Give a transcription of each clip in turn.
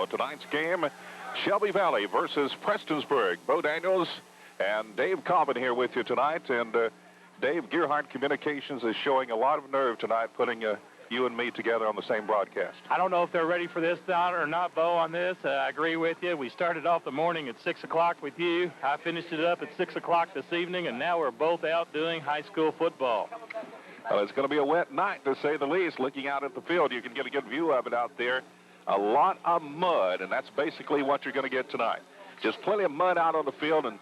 Tonight's game, Shelby Valley versus Prestonsburg. Bo Daniels and Dave Cobbin here with you tonight. And Dave, Gearhart Communications is showing a lot of nerve tonight putting you and me together on the same broadcast. I don't know if they're ready for this or not, Bo, on this. I agree with you. We started off the morning at 6 o'clock with you. I finished it up at 6 o'clock this evening, and now we're both out doing high school football. Well, it's going to be a wet night, to say the least. Looking out at the field, you can get a good view of it out there. A lot of mud, and that's basically what you're going to get tonight. Just plenty of mud out on the field, and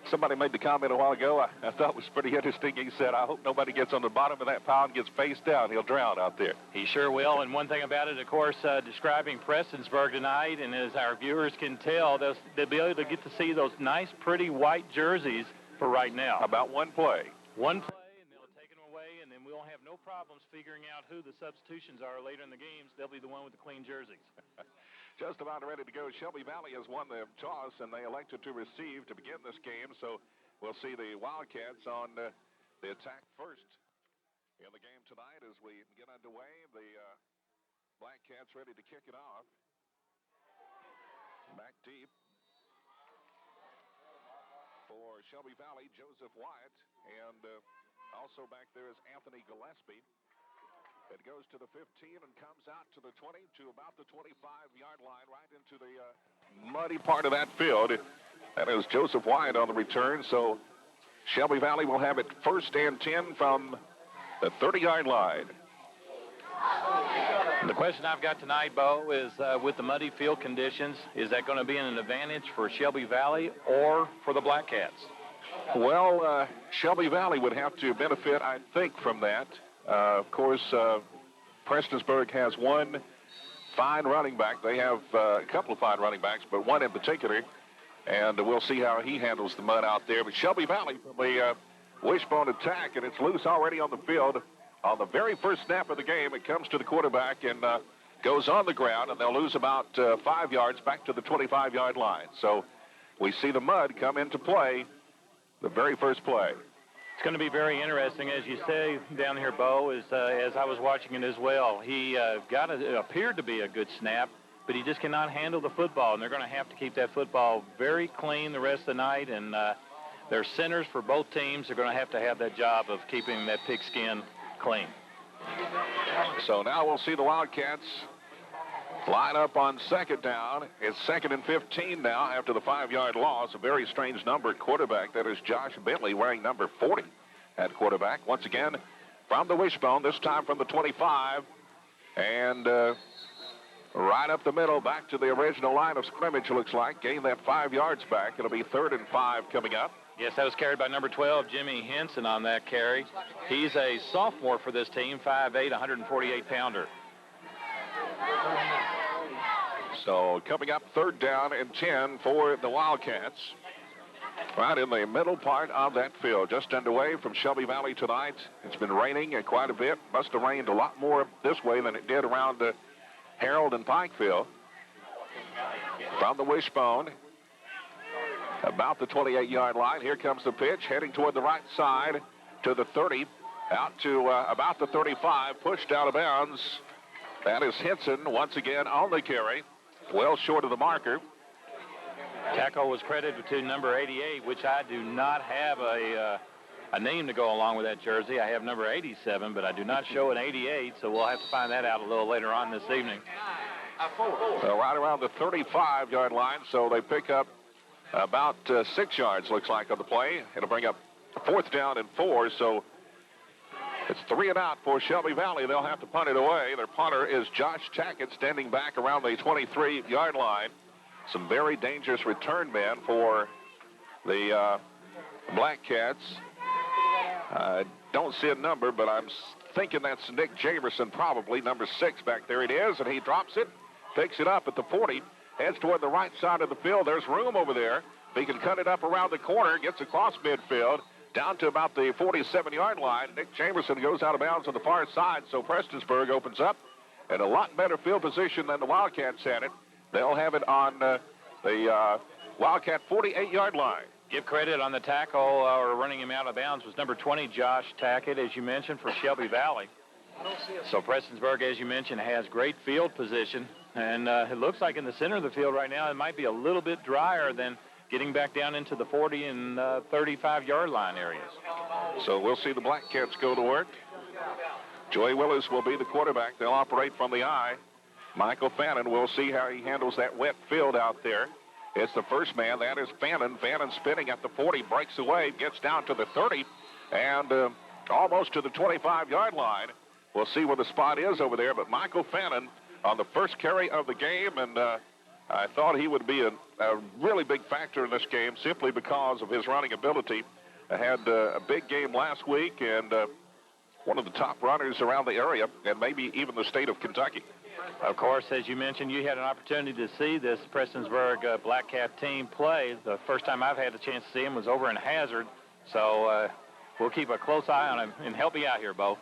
somebody made the comment a while ago I thought it was pretty interesting. He said, I hope nobody gets on the bottom of that pile and gets face down. He'll drown out there. He sure will, and one thing about it, of course, describing Prestonsburg tonight, and as our viewers can tell, they'll be able to get to see those nice, pretty white jerseys for right now. About one play. One play. And then we'll have no problems figuring out who the substitutions are later in the games. They'll be the one with the clean jerseys. Just about ready to go. Shelby Valley has won the toss, and they elected to receive to begin this game. So we'll see the Wildcats on the attack first in the game tonight as we get underway. The Black Cats ready to kick it off. Back deep for Shelby Valley, Joseph Wyatt, and also back there is Anthony Gillespie. It goes to the 15 and comes out to the 20 to about the 25-yard line, right into the muddy part of that field. That is Joseph Wyatt on the return. So Shelby Valley will have it first and 10 from the 30-yard line. The question I've got tonight, Bo, is with the muddy field conditions, is that going to be an advantage for Shelby Valley or for the Black Cats? Well, Shelby Valley would have to benefit, I think, from that. Of course, Prestonsburg has one fine running back. They have a couple of fine running backs, but one in particular. And we'll see how he handles the mud out there. But Shelby Valley from the wishbone attack, and it's loose already on the field. On the very first snap of the game, it comes to the quarterback and goes on the ground, and they'll lose about 5 yards back to the 25-yard line. So we see the mud come into play. The very first play. It's going to be very interesting, as you say down here, Bo, as I was watching it as well. He appeared to be a good snap, but he just cannot handle the football, and they're going to have to keep that football very clean the rest of the night, and their centers for both teams are going to have that job of keeping that pigskin clean. So now we'll see the Wildcats line up on second down. It's 2nd and 15 now after the 5-yard loss. A very strange number at quarterback. That is Josh Bentley wearing number 40 at quarterback. Once again, from the wishbone, this time from the 25. And right up the middle, back to the original line of scrimmage, looks like. Gain that 5 yards back. It'll be 3rd and 5 coming up. Yes, that was carried by number 12, Jimmy Henson on that carry. He's a sophomore for this team, 5'8", 148-pounder. So coming up, 3rd down and 10 for the Wildcats. Right in the middle part of that field, just underway from Shelby Valley tonight. It's been raining quite a bit. Must have rained a lot more this way than it did around Harold and Pikeville. From the wishbone, about the 28-yard line. Here comes the pitch, heading toward the right side to the 30, out to about the 35, pushed out of bounds. That is Henson once again on the carry, well short of the marker. Tackle was credited to number 88, which I do not have a name to go along with that jersey. I have number 87, but I do not show an 88, so we'll have to find that out a little later on this evening. So right around the 35-yard line, so they pick up about 6 yards, looks like, on the play. It'll bring up 4th down and 4, so it's 3 and out for Shelby Valley. They'll have to punt it away. Their punter is Josh Tackett, standing back around the 23-yard line. Some very dangerous return men for the Black Cats. I don't see a number, but I'm thinking that's Nick Jamerson, probably, number 6 back there. It is, and he drops it, picks it up at the 40, heads toward the right side of the field. There's room over there. He can cut it up around the corner, gets across midfield, down to about the 47-yard line. Nick Jamerson goes out of bounds on the far side, so Prestonsburg opens up in a lot better field position than the Wildcats had it. They'll have it on the Wildcat 48-yard line. Give credit on the tackle or running him out of bounds was number 20, Josh Tackett, as you mentioned, for Shelby Valley. So Prestonsburg, as you mentioned, has great field position. And it looks like in the center of the field right now, it might be a little bit drier than getting back down into the 40 and 35-yard line areas. So we'll see the Black Cats go to work. Joey Willis will be the quarterback. They'll operate from the eye. Michael Fannin, we'll see how he handles that wet field out there. It's the first man. That is Fannin. Fannin spinning at the 40, breaks away, gets down to the 30, and almost to the 25-yard line. We'll see where the spot is over there, but Michael Fannin on the first carry of the game, and I thought he would be a really big factor in this game simply because of his running ability. I had a big game last week, and one of the top runners around the area, and maybe even the state of Kentucky. Of course, as you mentioned, you had an opportunity to see this Prestonsburg Black Cat team play. The first time I've had a chance to see him was over in Hazard, so we'll keep a close eye on him. And help me out here, Bo.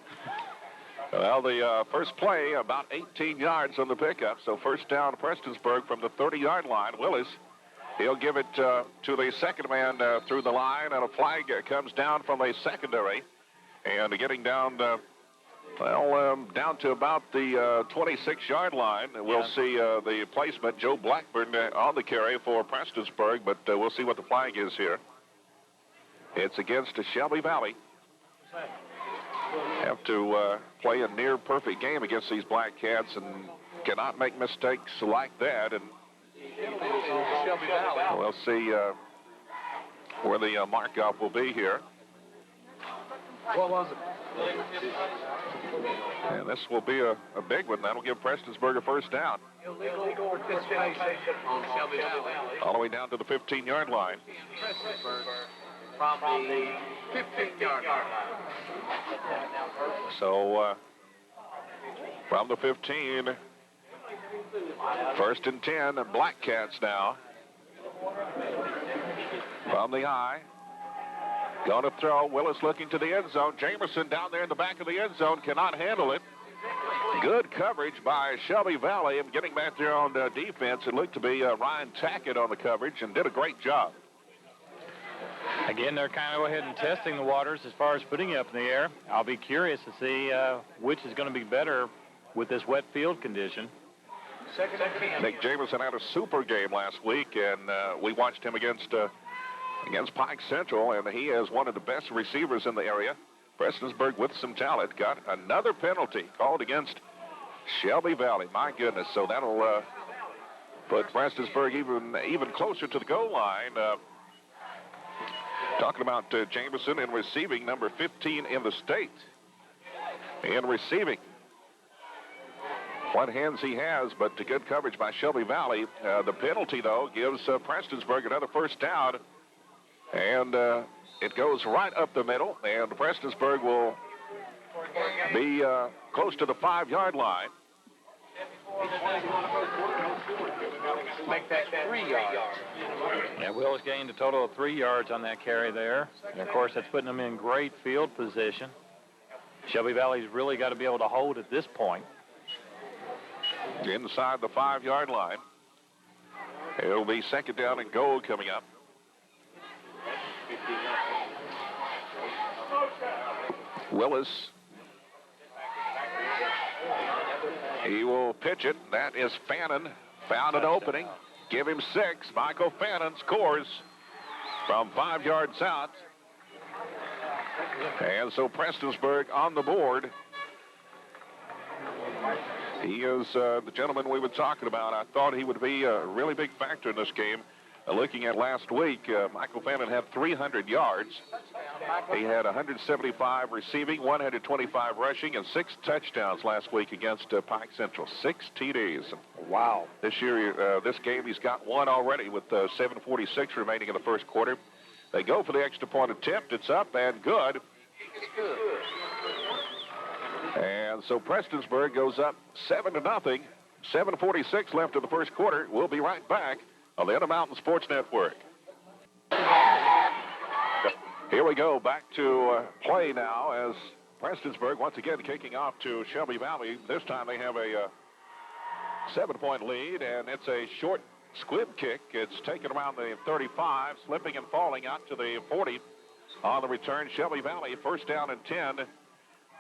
Well, the first play, about 18 yards on the pickup, so first down Prestonsburg from the 30-yard line. Willis, he'll give it to the second man through the line, and a flag comes down from a secondary. And getting down, down to about the 26-yard line. We'll see the placement, Joe Blackburn on the carry for Prestonsburg, but we'll see what the flag is here. It's against Shelby Valley. Have to play a near-perfect game against these Black Cats and cannot make mistakes like that. And we'll see where the mark-off will be here. What was it? And this will be a big one. That'll give Prestonsburg a first down. Illegal participation on Shelby Valley. All the way down to the 15-yard line. From the 15-yard line. So from the 15, first and 10, Black Cats now. From the eye. Going to throw. Willis looking to the end zone. Jamerson down there in the back of the end zone cannot handle it. Good coverage by Shelby Valley. And getting back there on defense, it looked to be Ryan Tackett on the coverage and did a great job. Again, they're kind of go ahead and testing the waters as far as putting it up in the air. I'll be curious to see which is going to be better with this wet field condition. Nick Jamerson had a super game last week, and we watched him against Pike Central, and he is one of the best receivers in the area. Prestonsburg with some talent got another penalty called against Shelby Valley. My goodness, so that'll put Prestonsburg even closer to the goal line. Talking about Jameson in receiving, number 15 in the state. In receiving. What hands he has, but good coverage by Shelby Valley. The penalty, though, gives Prestonsburg another first down. And it goes right up the middle, and Prestonsburg will be close to the 5-yard line. Make that 3 yards. Yeah, Willis gained a total of 3 yards on that carry there. And, of course, that's putting them in great field position. Shelby Valley's really got to be able to hold at this point. Inside the 5-yard line. It'll be second down and goal coming up. Willis. He will pitch it. That is Fannin. Found an opening. Give him 6. Michael Fannin scores from 5 yards out. And so Prestonsburg on the board. He is the gentleman we were talking about. I thought he would be a really big factor in this game. Looking at last week, Michael Fannin had 300 yards. He had 175 receiving, 125 rushing, and 6 touchdowns last week against Pike Central. 6 TDs. Wow. This year, this game, he's got 1 already with 7:46 remaining in the first quarter. They go for the extra point attempt. It's up and good. And so Prestonsburg goes up 7-0. 7:46 left in the first quarter. We'll be right back on the Intermountain Sports Network. Here we go, back to play now as Prestonsburg once again kicking off to Shelby Valley. This time they have a 7-point lead, and it's a short squib kick. It's taken around the 35, slipping and falling out to the 40 on the return. Shelby Valley first down and 10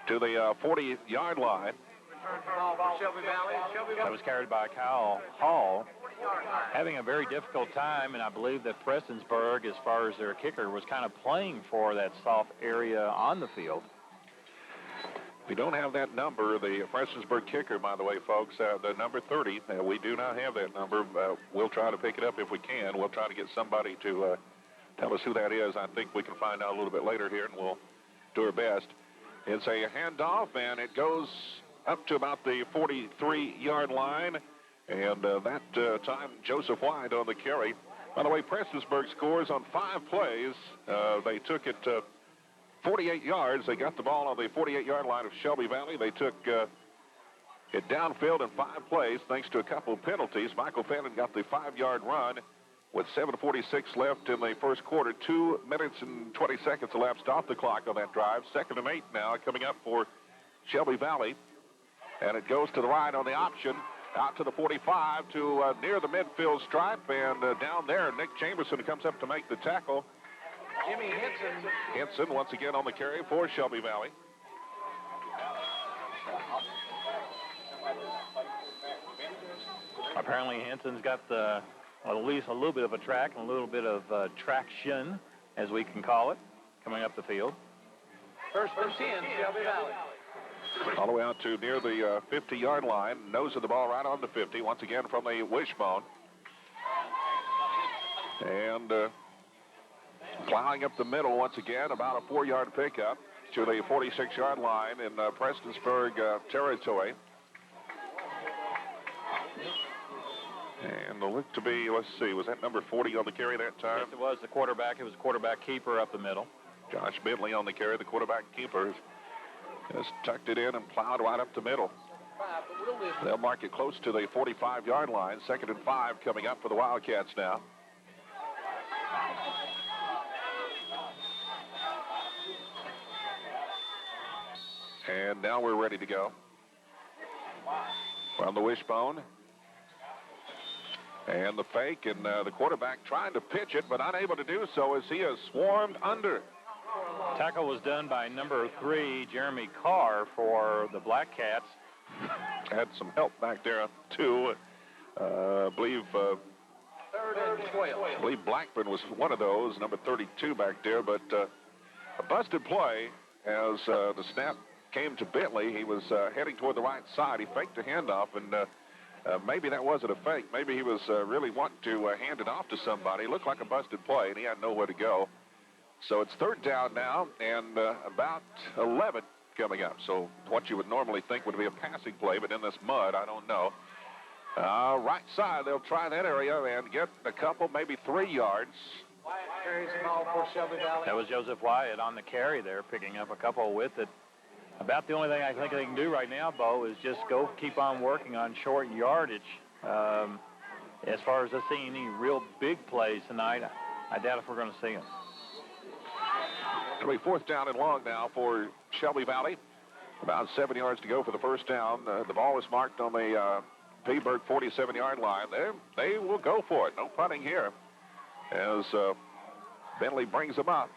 to the 40-yard line. Return the ball for Shelby Valley. That was carried by Kyle Hall, having a very difficult time, and I believe that Prestonsburg, as far as their kicker, was kind of playing for that soft area on the field. We don't have that number, the Prestonsburg kicker, by the way, folks, the number 30. We do not have that number. We'll try to pick it up if we can. We'll try to get somebody to tell us who that is. I think we can find out a little bit later here, and we'll do our best. It's a handoff, and it goes up to about the 43-yard line. And that time, Joseph White on the carry. By the way, Prestonsburg scores on 5 plays. They took it 48 yards. They got the ball on the 48-yard line of Shelby Valley. They took it downfield in 5 plays thanks to a couple of penalties. Michael Fannin got the 5-yard run with 7:46 left in the first quarter. 2 minutes and 20 seconds elapsed off the clock on that drive. 2nd and 8 now coming up for Shelby Valley. And it goes to the right on the option. Out to the 45 to near the midfield stripe. And down there, Nick Chamberson comes up to make the tackle. Jimmy Henson. Henson once again on the carry for Shelby Valley. Apparently Henson's got at least a little bit of a track and a little bit of traction, as we can call it, coming up the field. First and 10, Shelby Valley. All the way out to near the 50-yard line. Nose of the ball right on the 50. Once again from the wishbone. And plowing up the middle once again, about a 4-yard pickup to the 46-yard line in Prestonsburg territory. And the look to be, let's see, was that number 40 on the carry that time? Yes, it was the quarterback. It was quarterback keeper up the middle. Josh Bentley on the carry, the quarterback keeper. Just tucked it in and plowed right up the middle. They'll mark it close to the 45-yard line. 2nd and 5 coming up for the Wildcats now. And now we're ready to go. From the wishbone. And the fake, and the quarterback trying to pitch it, but unable to do so as he is swarmed under. Tackle was done by number 3, Jeremy Carr, for the Black Cats. Had some help back there, too. I believe 3rd and 12. I believe Blackburn was one of those, number 32 back there, but a busted play as the snap came to Bentley. He was heading toward the right side. He faked a handoff, and maybe that wasn't a fake. Maybe he was really wanting to hand it off to somebody. It looked like a busted play, and he had nowhere to go. So it's 3rd down now, and about 11 coming up. So what you would normally think would be a passing play, but in this mud, I don't know. Right side, they'll try that area and get a couple, maybe 3 yards. Wyatt carries the ball for Shelby Valley. That was Joseph Wyatt on the carry there, picking up a couple with it. About the only thing I think they can do right now, Bo, is just keep on working on short yardage. As far as us seeing any real big plays tonight, I doubt if we're going to see them. It'll be 4th down and long now for Shelby Valley. About 7 yards to go for the first down. The ball is marked on the Peaburg 47-yard line. They will go for it. No punting here as Bentley brings them up.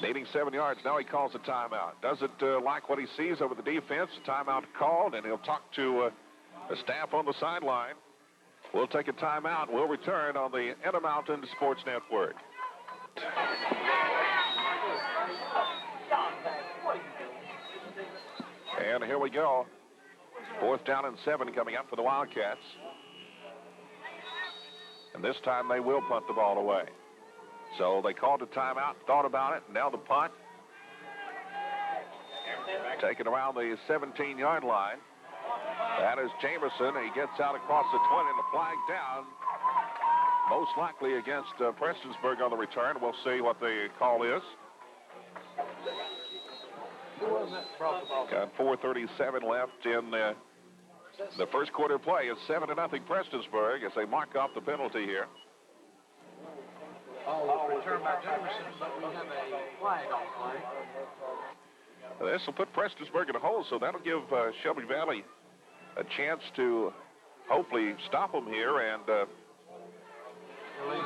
Needing 7 yards. Now he calls a timeout. Doesn't like what he sees over the defense. A timeout called, and he'll talk to the staff on the sideline. We'll take a timeout. We'll return on the Intermountain Sports Network. And here we go. 4th down and 7 coming up for the Wildcats. And this time they will punt the ball away. So they called a timeout, thought about it, now the punt. Taken around the 17-yard line. That is Jamerson. He gets out across the 20 and the flag down. Most likely against Prestonsburg on the return. We'll see what the call is. Got 4:37 left in the first quarter play. It's 7-0 Prestonsburg as they mark off the penalty here. Return by Jamerson, but we have a flag on play. This will put Prestonsburg in a hole, so that'll give Shelby Valley a chance to hopefully stop them here and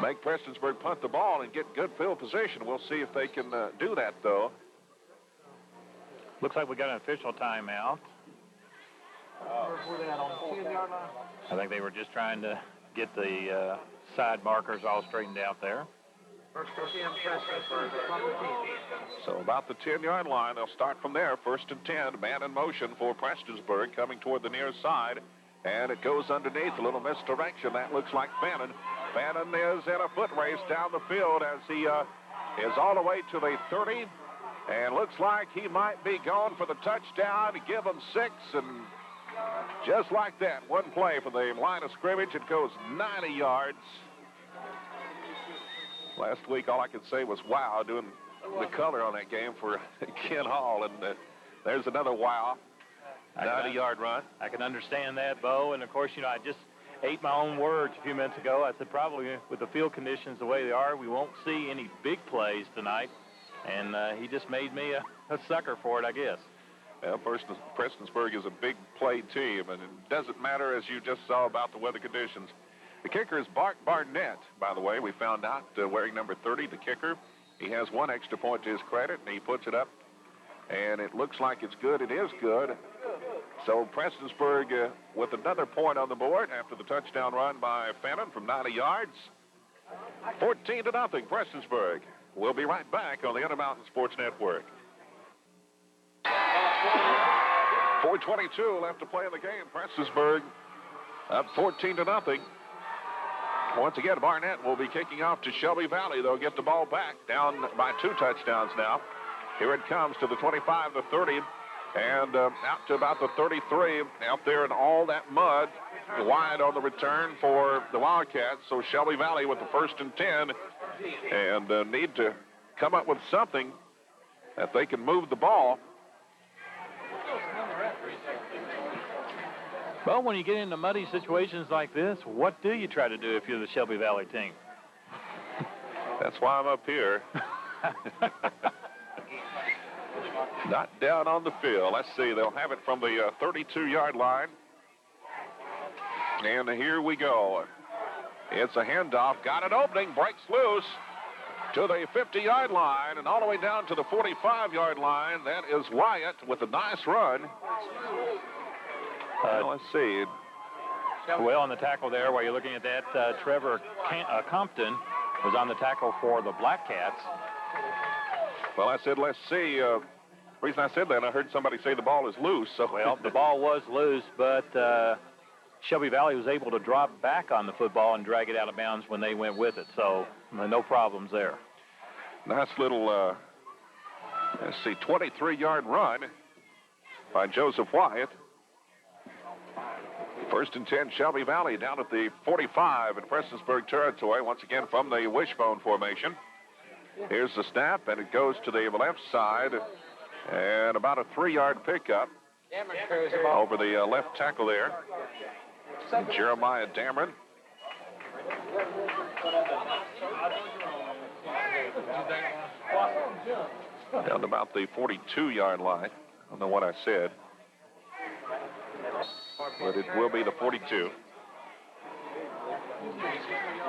make Prestonsburg punt the ball and get good field position. We'll see if they can do that, though. Looks like we got an official timeout. Where were they at, on the 10-yard line? I think they were just trying to get the side markers all straightened out there. First and 10, Prestonsburg from the 10. So about the 10-yard line, they'll start from there. First and 10, man in motion for Prestonsburg coming toward the near side. And it goes underneath, a little misdirection. That looks like Fannin. Fannin is in a foot race down the field as he is all the way to the 30. And looks like he might be going for the touchdown to give them 6. And just like that, one play for the line of scrimmage. It goes 90 yards. Last week, all I could say was wow, doing the color on that game for Ken Hall. And there's another wow. 90-yard run. I can understand that, Bo. And, of course, you know, I just ate my own words a few minutes ago. I said probably with the field conditions the way they are, we won't see any big plays tonight. And he just made me a sucker for it, I guess. Well, Prestonsburg is a big play team, and it doesn't matter, as you just saw, about the weather conditions. The kicker is Bart Barnett, by the way. We found out wearing number 30, the kicker. He has one extra point to his credit, and he puts it up. And it looks like it's good. It is good. So Prestonsburg with another point on the board after the touchdown run by Fannin from 90 yards. 14-0, Prestonsburg. We'll be right back on the Intermountain Sports Network. 4:22 left to play in the game. Prestonsburg up 14-0. Once again, Barnett will be kicking off to Shelby Valley. They'll get the ball back, down by 2 touchdowns now. Here it comes to the 25, the 30, and out to about the 33, out there in all that mud, wide on the return for the Wildcats. So Shelby Valley with the 1st and 10, and need to come up with something that they can move the ball. Well, when you get into muddy situations like this, what do you try to do if you're the Shelby Valley team? That's why I'm up here. Not down on the field. Let's see. They'll have it from the 32-yard line. And here we go. It's a handoff. Got an opening. Breaks loose to the 50-yard line and all the way down to the 45-yard line. That is Wyatt with a nice run. Let's see. Well, on the tackle there, while you're looking at that, Trevor Compton was on the tackle for the Black Cats. Well, I said, let's see. The reason I said that, I heard somebody say the ball is loose. So. Well, the ball was loose, but Shelby Valley was able to drop back on the football and drag it out of bounds when they went with it. So no problems there. Nice little, let's see, 23-yard run by Joseph Wyatt. 1st and 10, Shelby Valley down at the 45 in Prestonsburg territory, once again from the wishbone formation. Here's the snap, and it goes to the left side, and about a 3-yard pickup over the left tackle there. Jeremiah Dameron. Down to about the 42-yard line. I don't know what I said, but it will be the 42.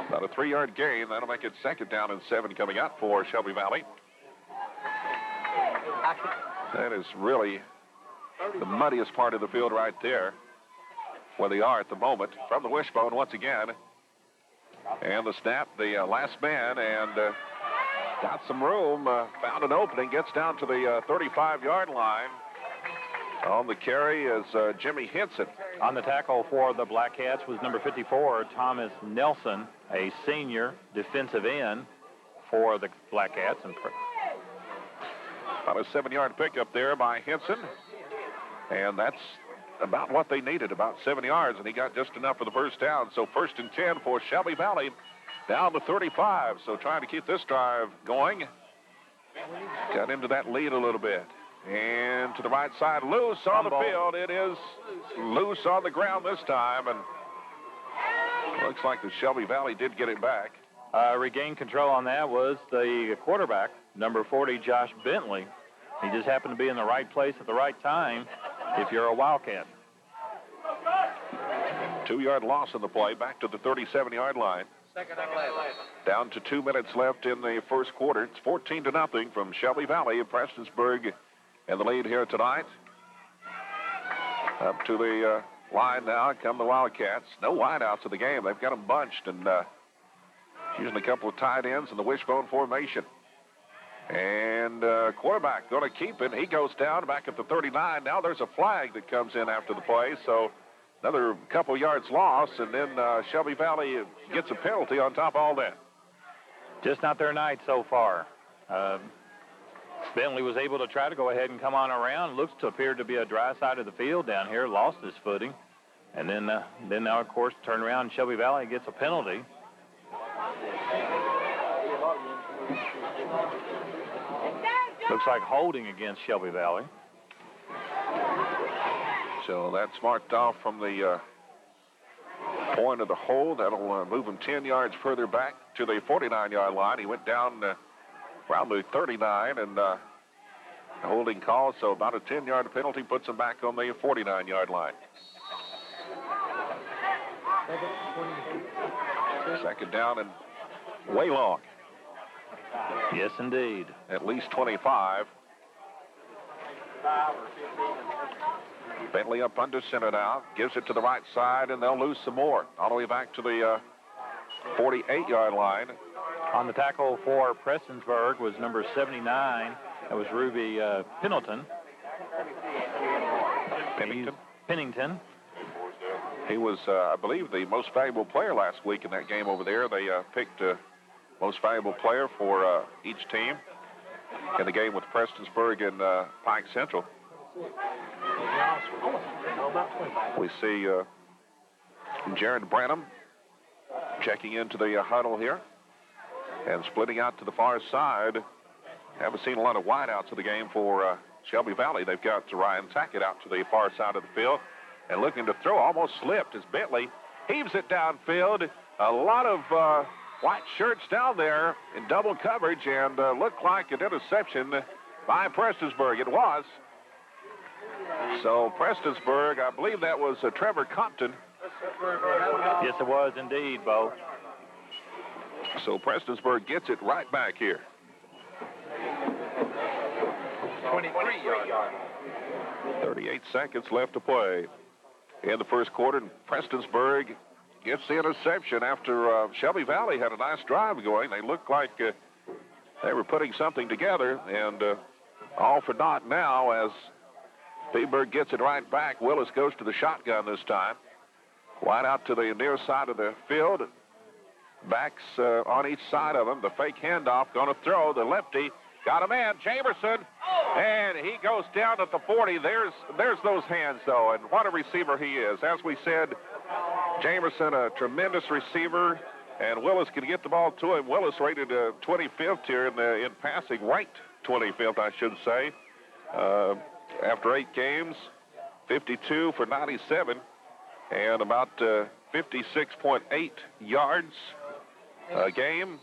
About a 3-yard gain. That'll make it 2nd down and 7 coming up for Shelby Valley. That is really the muddiest part of the field right there, where they are at the moment. From the wishbone once again. And the snap, the last man, and got some room, found an opening, gets down to the 35-yard line. On the carry is Jimmy Henson. On the tackle for the Black Cats was number 54, Thomas Nelson, a senior defensive end for the Black Cats. And about a 7-yard pickup there by Henson. And that's about what they needed, about 7 yards, and he got just enough for the first down. So 1st and 10 for Shelby Valley, down to 35. So trying to keep this drive going. Got into that lead a little bit. And to the right side, loose on the field. It is loose on the ground this time, and looks like the Shelby Valley did get it back. Regained control on that was the quarterback, number 40, Josh Bentley. He just happened to be in the right place at the right time if you're a Wildcat. 2-yard loss on the play, back to the 37-yard line. Down to 2 minutes left in the first quarter. It's 14-0 from Shelby Valley. Prestonsburg in the lead here tonight. Up to the line now come the Wildcats. No wideouts of the game. They've got them bunched and using a couple of tight ends in the wishbone formation. And quarterback going to keep it. He goes down back at the 39. Now there's a flag that comes in after the play. So another couple yards lost, and then Shelby Valley gets a penalty on top of all that. Just not their night so far. Bentley was able to try to go ahead and come on around. Looks to appear to be a dry side of the field down here. Lost his footing. And then now, of course, turn around and Shelby Valley gets a penalty. Looks like holding against Shelby Valley. So that's marked off from the point of the hold. That'll move him 10 yards further back to the 49-yard line. He went down around the 39 and the holding call. So about a 10-yard penalty puts him back on the 49-yard line. Second down and way long. Yes, indeed. At least 25. Bentley up under center now. Gives it to the right side, and they'll lose some more. All the way back to the 48-yard line. On the tackle for Prestonsburg was number 79. That was Ruby Pennington. Pennington. He was, I believe, the most valuable player last week in that game over there. They picked most valuable player for each team in the game with Prestonsburg and Pike Central. We see Jared Branham checking into the huddle here and splitting out to the far side. Haven't seen a lot of wideouts of the game for Shelby Valley. They've got Ryan Tackett out to the far side of the field and looking to throw. Almost slipped as Bentley heaves it downfield. A lot of white shirts down there in double coverage and looked like an interception by Prestonsburg. It was. So Prestonsburg, I believe that was Trevor Compton. Yes, it was indeed, Bo. So Prestonsburg gets it right back here. 23-yard. 38 seconds left to play in the first quarter, and Prestonsburg gets the interception after Shelby Valley had a nice drive going. They looked like they were putting something together, and all for naught now as Petersburg gets it right back. Willis goes to the shotgun this time. Wide out to the near side of the field. Backs on each side of him. The fake handoff going to throw. The lefty got a man, Jamerson, and he goes down at the 40. There's those hands, though, and what a receiver he is. As we said, Jamerson, a tremendous receiver, and Willis can get the ball to him. Willis rated 25th here in passing, ranked 25th, I should say. After 8 games, 52 for 97, and about 56.8 yards a game.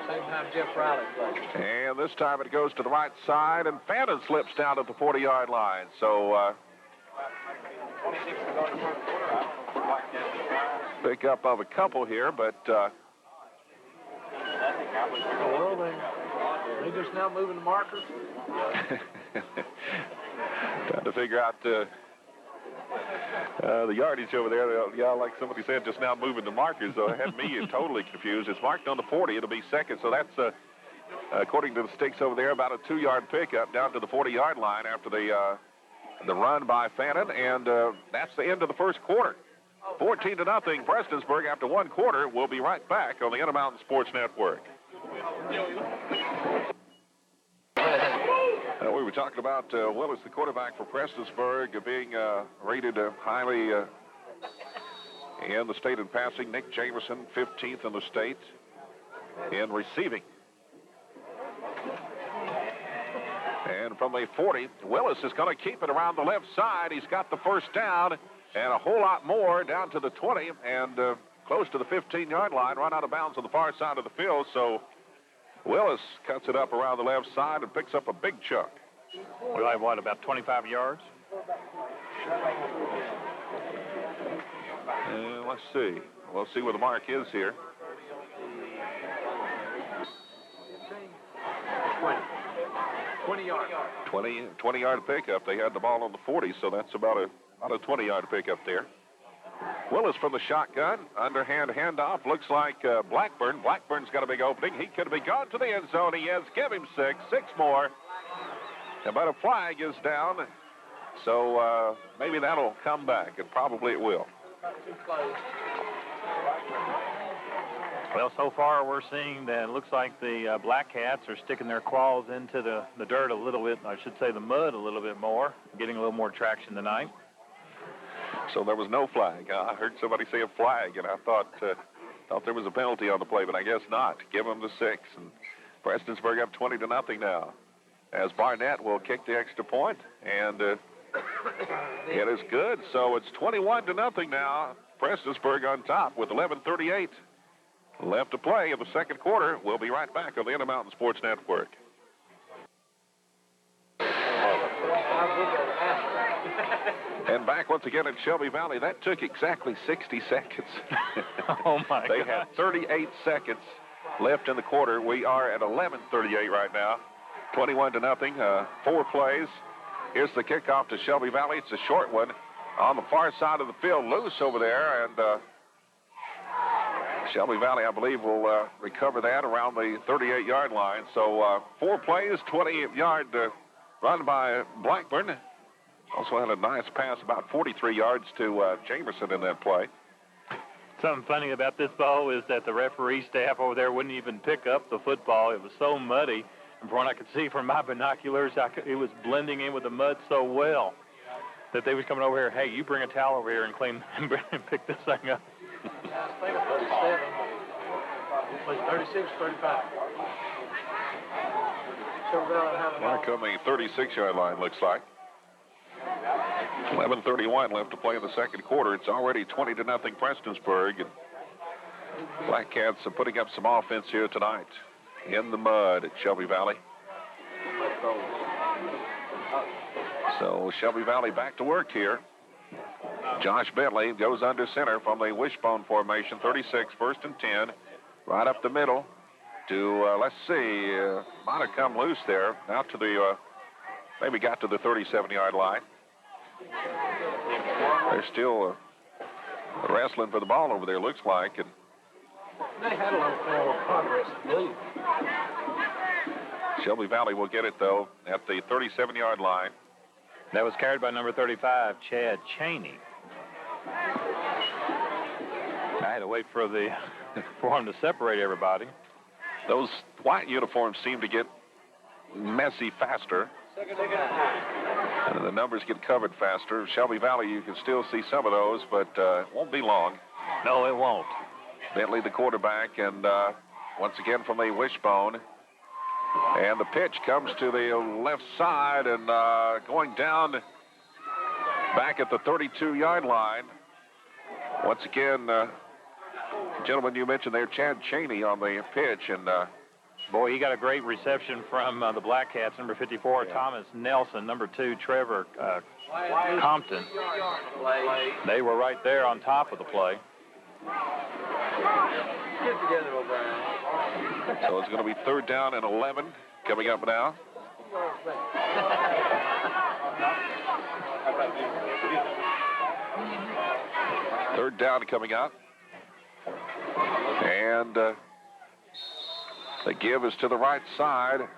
Same time Jeff Riley played. And this time it goes to the right side, and Fannin slips down at the 40-yard line. So pick up of a couple here, but well, they just now moving the markers. trying to figure out the yardage over there. Yeah, like somebody said, just now moving the markers. So it had me totally confused. It's marked on the 40. It'll be second. So that's, according to the sticks over there, about a 2-yard pickup down to the 40-yard line after the run by Fannin. And that's the end of the first quarter. 14-0, Prestonsburg after 1 quarter. We'll be right back on the Intermountain Sports Network. We were talking about Willis, the quarterback for Prestonsburg, being rated highly in the state in passing. Nick Jamerson, 15th in the state in receiving. And from the 40, Willis is going to keep it around the left side. He's got the first down and a whole lot more down to the 20 and close to the 15-yard line, run out of bounds on the far side of the field. So Willis cuts it up around the left side and picks up a big chunk. We'll have, what, about 25 yards? Let's see. We'll see where the mark is here. 20. 20-yard. 20-yard pickup. They had the ball on the 40, so that's about a 20-yard pickup there. Willis from the shotgun. Underhand handoff. Looks like Blackburn. Blackburn's got a big opening. He could be gone to the end zone. He is. Give him 6 more. But a flag is down. So maybe that'll come back, and probably it will. Well, so far we're seeing that it looks like the Black Cats are sticking their claws into the dirt a little bit. I should say the mud a little bit more, getting a little more traction tonight. So there was no flag. I heard somebody say a flag, and I thought there was a penalty on the play, but I guess not. Give them the 6, and Prestonsburg up 20-0 now. As Barnett will kick the extra point, and it is good. So it's 21-0 now. Prestonsburg on top with 11:38 left to play in the second quarter. We'll be right back on the Intermountain Sports Network. And back once again at Shelby Valley. That took exactly 60 seconds. Oh, my God. They had 38 seconds left in the quarter. We are at 11:38 right now. 21-0, 4 plays. Here's the kickoff to Shelby Valley. It's a short one on the far side of the field, loose over there, and Shelby Valley, I believe, will recover that around the 38-yard line. So 4 plays, 20-yard run by Blackburn. Also had a nice pass, about 43 yards to Jamerson in that play. Something funny about this ball is that the referee staff over there wouldn't even pick up the football. It was so muddy. And from what I could see from my binoculars, it was blending in with the mud so well that they was coming over here, hey, you bring a towel over here and clean and pick this thing up. Yeah, I think it's 37. It was 36, 35. Mark on the 36-yard line, looks like. 11:31 left to play in the second quarter. It's already 20-0 Prestonsburg. And Black Cats are putting up some offense here tonight in the mud at Shelby Valley. So Shelby Valley back to work here. Josh Bentley goes under center from the wishbone formation. 36, 1st and 10. Right up the middle to, let's see, might have come loose there. Out to the, maybe got to the 37-yard line. They're still wrestling for the ball over there, looks like. And they had a little forward progress, I believe. Shelby Valley will get it, though, at the 37-yard line. That was carried by number 35, Chad Cheney. I had to wait for him to separate everybody. Those white uniforms seem to get messy faster. And the numbers get covered faster. Shelby Valley, you can still see some of those, but it won't be long. No, it won't. Bentley, the quarterback, and once again from the wishbone. And the pitch comes to the left side and going down back at the 32-yard line. Once again, gentlemen, you mentioned there, Chad Cheney on the pitch, and boy, he got a great reception from the Black Cats, number 54, yeah. Thomas Nelson, number 2, Trevor Compton. They were right there on top of the play. Get together, O'Brien. So it's going to be 3rd down and 11 coming up now. Third down coming up. And the give is to the right side.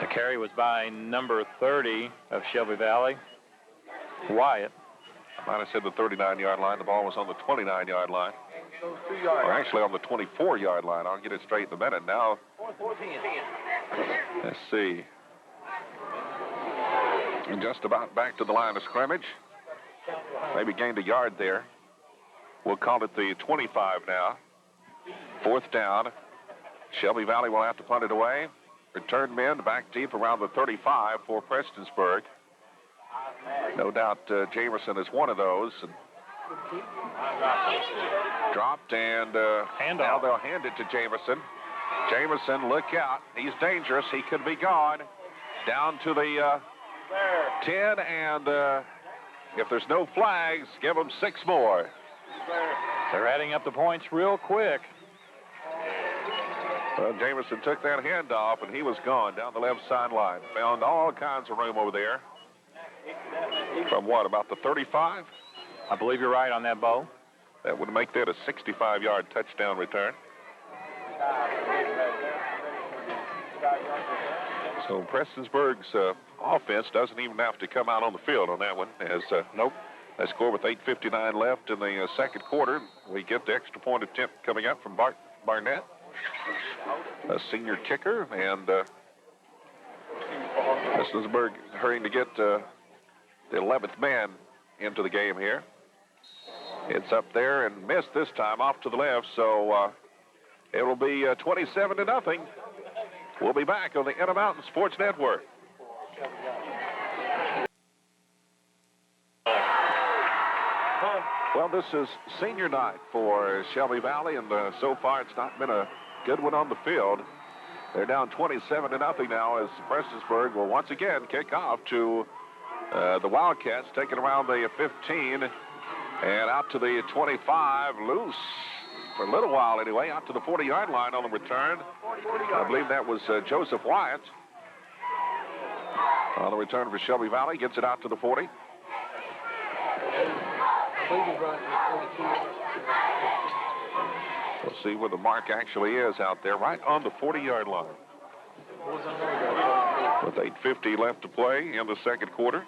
The carry was by number 30 of Shelby Valley, Wyatt. I might have said the 39-yard line. The ball was on the 29-yard line. Or actually on the 24-yard line. I'll get it straight in a minute. Now, let's see. And just about back to the line of scrimmage. Maybe gained a yard there. We'll call it the 25 now. 4th down. Shelby Valley will have to punt it away. Return men back deep around the 35 for Prestonsburg. No doubt Jamerson is one of those. And dropped, and now they'll hand it to Jamerson. Jamerson, look out. He's dangerous. He could be gone. Down to the 10, and if there's no flags, give them 6 more. They're adding up the points real quick. Well, Jameson took that handoff, and he was gone down the left sideline. Found all kinds of room over there. From what, about the 35? I believe you're right on that, Bo. That would make that a 65-yard touchdown return. So Prestonsburg's offense doesn't even have to come out on the field on that one. As Nope. They score with 8:59 left in the second quarter. We get the extra point attempt coming up from Barnett, a senior kicker, and Prestonsburg hurrying to get the 11th man into the game here. It's up there and missed this time off to the left, so it will be 27-0. We'll be back on the Intermountain Sports Network. Well, this is senior night for Shelby Valley, and so far it's not been a good one on the field. They're down 27-0 now as Prestonsburg will once again kick off to the Wildcats, taking around the 15 and out to the 25, loose for a little while anyway, out to the 40-yard line on the return. I believe that was Joseph Wyatt on the return for Shelby Valley, gets it out to the 40. We'll see where the mark actually is out there, right on the 40-yard line. With 8:50 left to play in the second quarter.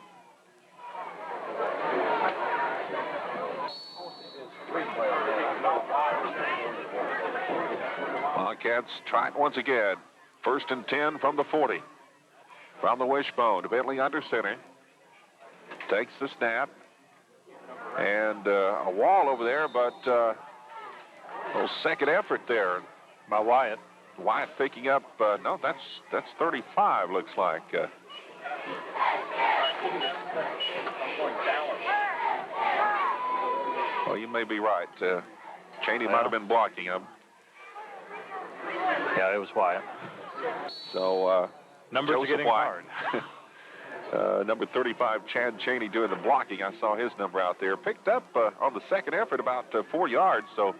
Wildcats try it once again. 1st and 10 from the 40. From the wishbone, Bentley under center. Takes the snap. And a wall over there, but a little second effort there By Wyatt. Wyatt picking up, no, that's 35, looks like. Well, you may be right. Cheney might have been blocking him. Yeah, it was Wyatt. So, numbers are getting hard. Number 35, Chad Cheney, doing the blocking. I saw his number out there. Picked up on the second effort about 4 yards. So,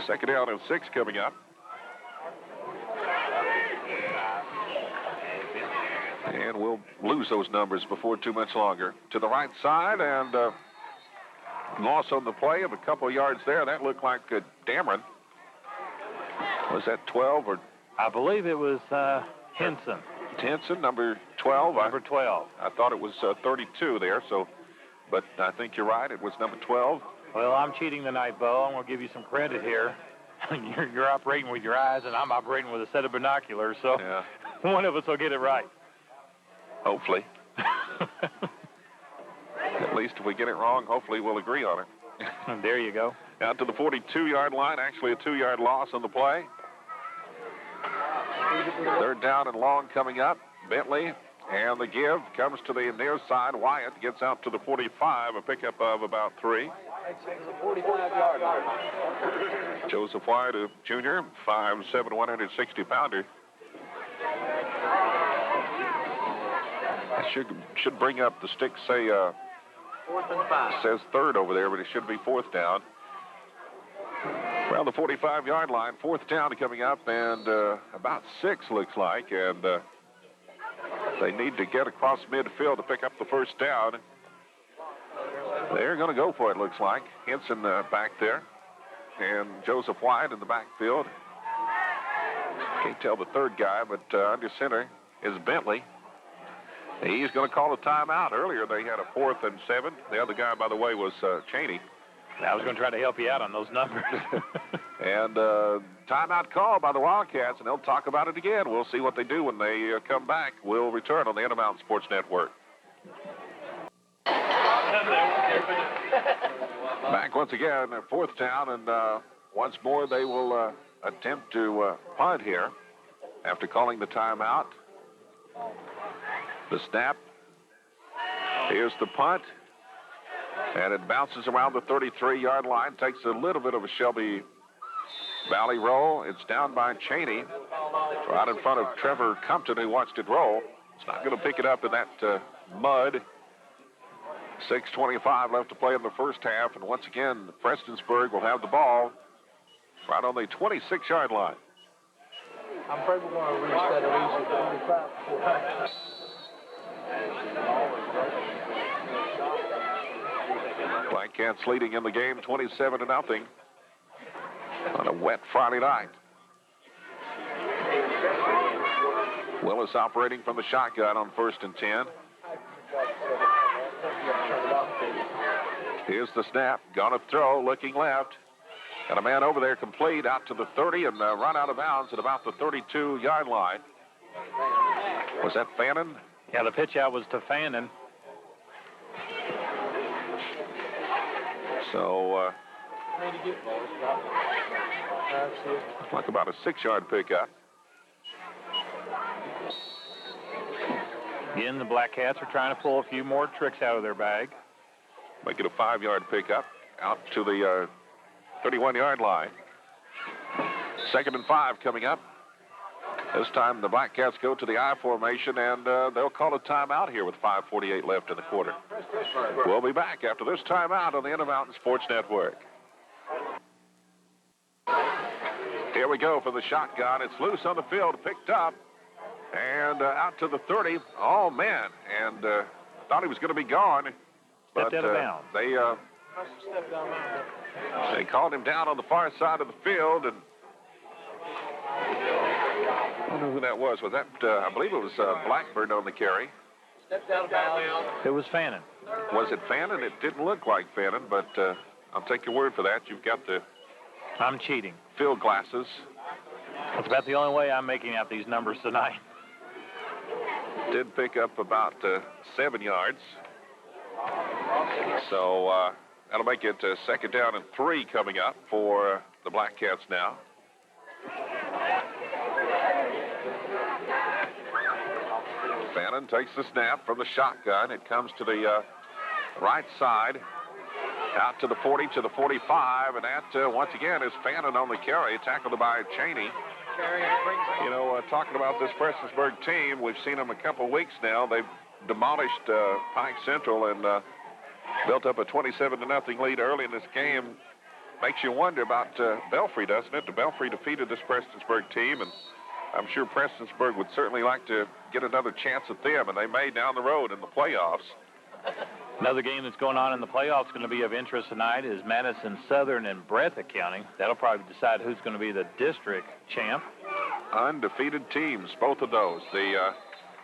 second down and 6 coming up. And we'll lose those numbers before too much longer. To the right side, and loss on the play of a couple of yards there. That looked like Dameron. Was that 12 or? I believe it was Henson. Henson, number 12. Number 12. I thought it was 32 there, so, but I think you're right. It was number 12. Well, I'm cheating tonight, Bo. I'm going to give you some credit here. You're operating with your eyes, and I'm operating with a set of binoculars, so yeah. One of us will get it right. Hopefully. At least if we get it wrong, hopefully we'll agree on it. There you go. Out to the 42-yard line, actually a 2-yard loss on the play. 3rd down and long coming up. Bentley, and the give comes to the near side. Wyatt gets out to the 45, a pickup of about 3. 45-yard line. Joseph Wyatt, a junior, 5'7", 160-pounder. Should bring up the stick, say, 4th and 5. says 3rd over there, but it should be 4th down. Around the 45-yard line, 4th down coming up, and about 6 looks like, and they need to get across midfield to pick up the 1st down. They're going to go for it, looks like. Henson back there, and Joseph White in the backfield. Can't tell the 3rd guy, but under center is Bentley. He's going to call a timeout. Earlier they had a 4th and 7. The other guy, by the way, was Cheney. I was going to try to help you out on those numbers. And timeout call by the Wildcats, and they'll talk about it again. We'll see what they do when they come back. We'll return on the Intermountain Sports Network. Back once again, 4th down, and once more they will attempt to punt here after calling the timeout. The snap. Here's the punt. And it bounces around the 33-yard line. Takes a little bit of a Shelby Valley roll. It's down by Cheney. Right in front of Trevor Compton, who watched it roll. It's not going to pick it up in that mud. 6:25 left to play in the first half. And once again, Prestonsburg will have the ball right on the 26-yard line. I'm afraid we're going to reach that at least at 25 before halftime. Black Cats leading in the game 27-0 on a wet Friday night. Willis operating from the shotgun on 1st and 10. Here's the snap. Gonna throw, looking left. Got a man over there complete out to the 30 and run out of bounds at about the 32-yard line. Was that Fannin? Yeah, the pitch out was to Fannin. So, like about a 6-yard pickup. Again, the Black Cats are trying to pull a few more tricks out of their bag. Make it a 5-yard pickup out to the 31-yard line. 2nd and 5 coming up. This time the Black Cats go to the I formation, and they'll call a timeout here with 5:48 left in the quarter. We'll be back after this timeout on the Intermountain Sports Network. Here we go for the shotgun. It's loose on the field, picked up, and out to the 30. Oh, man, and thought he was going to be gone. Stepped out of bounds. They called him down on the far side of the field, and I don't know who that was. Was that, I believe it was Blackburn on the carry. Stepped out of bounds. It was Fannin. Was it Fannin? It didn't look like Fannin, but I'll take your word for that. You've got the I'm cheating. field glasses. That's about the only way I'm making out these numbers tonight. Did pick up about 7 yards. So that'll make it 2nd down and 3 coming up for the Black Cats now. Fannin takes the snap from the shotgun. It comes to the right side, out to the 40, to the 45, and that, once again, is Fannin on the carry, tackled by Cheney. You know, talking about this Prestonsburg team, we've seen them a couple weeks now. They've demolished Pike Central and built up a 27-0 lead early in this game. Makes you wonder about Belfry, doesn't it? The Belfry defeated this Prestonsburg team, and I'm sure Prestonsburg would certainly like to get another chance at them, and they may down the road in the playoffs. Another game that's going on in the playoffs going to be of interest tonight is Madison Southern and Breathitt County. That'll probably decide who's going to be the district champ. Undefeated teams, both of those. The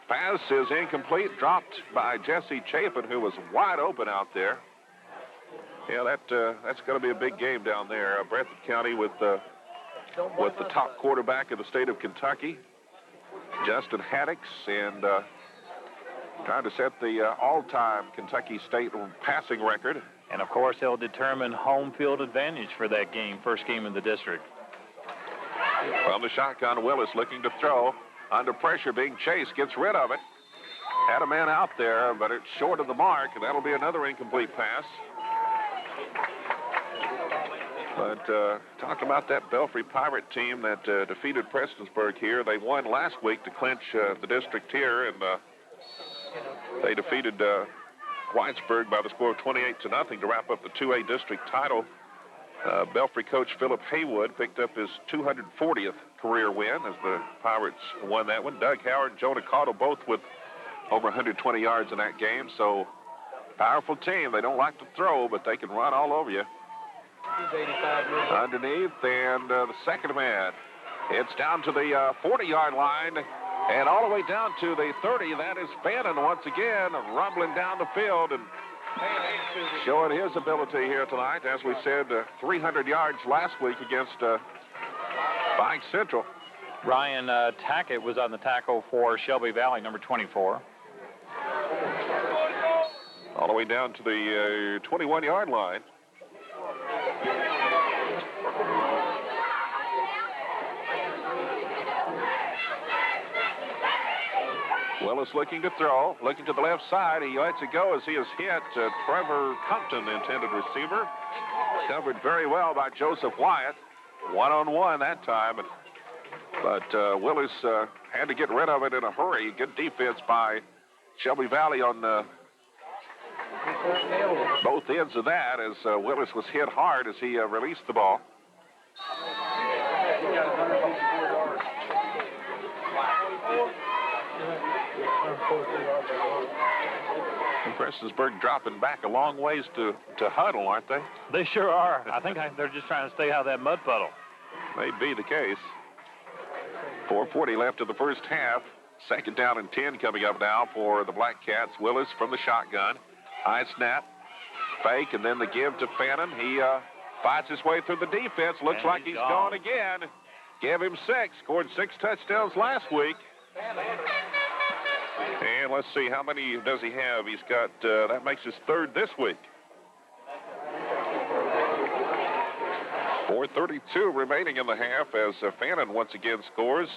pass is incomplete, dropped by Jesse Chapin, who was wide open out there. Yeah, that's going to be a big game down there. Breathitt County with the top quarterback in the state of Kentucky, Justin Haddix, and trying to set the all-time Kentucky State passing record. And, of course, they'll determine home field advantage for that game, first game in the district. From the shotgun, Willis looking to throw. Under pressure, being chased, gets rid of it. Had a man out there, but it's short of the mark, and that'll be another incomplete pass. But talking about that Belfry Pirate team that defeated Prestonsburg here, they won last week to clinch the district here, and they defeated Whitesburg by the score of 28-0 to wrap up the 2A district title. Belfry coach Philip Haywood picked up his 240th career win as the Pirates won that one. Doug Howard and Jonah Cottle both with over 120 yards in that game. So powerful team. They don't like to throw, but they can run all over you. Underneath, and the second man. It's down to the 40-yard line. And all the way down to the 30, that is Fannin once again, rumbling down the field and showing his ability here tonight. As we said, 300 yards last week against Pike Central. Ryan Tackett was on the tackle for Shelby Valley, number 24. All the way down to the 21-yard line. Willis looking to throw, looking to the left side. He lets it go as he is hit. Trevor Compton, intended receiver. Covered very well by Joseph Wyatt. One-on-one that time. But Willis had to get rid of it in a hurry. Good defense by Shelby Valley on both ends of that as Willis was hit hard as he released the ball. And Prestonsburg dropping back a long ways to huddle, aren't they? They sure are. I think they're just trying to stay out of that mud puddle. May be the case. 4:40 left of the first half. Second down and 10 coming up now for the Black Cats. Willis from the shotgun. High snap. Fake, and then the give to Fannin. He fights his way through the defense. Looks like he's gone again. Give him 6. Scored 6 touchdowns last week. And let's see, how many does he have? He's got, that makes his 3rd this week. 4:32 remaining in the half as Fannin once again scores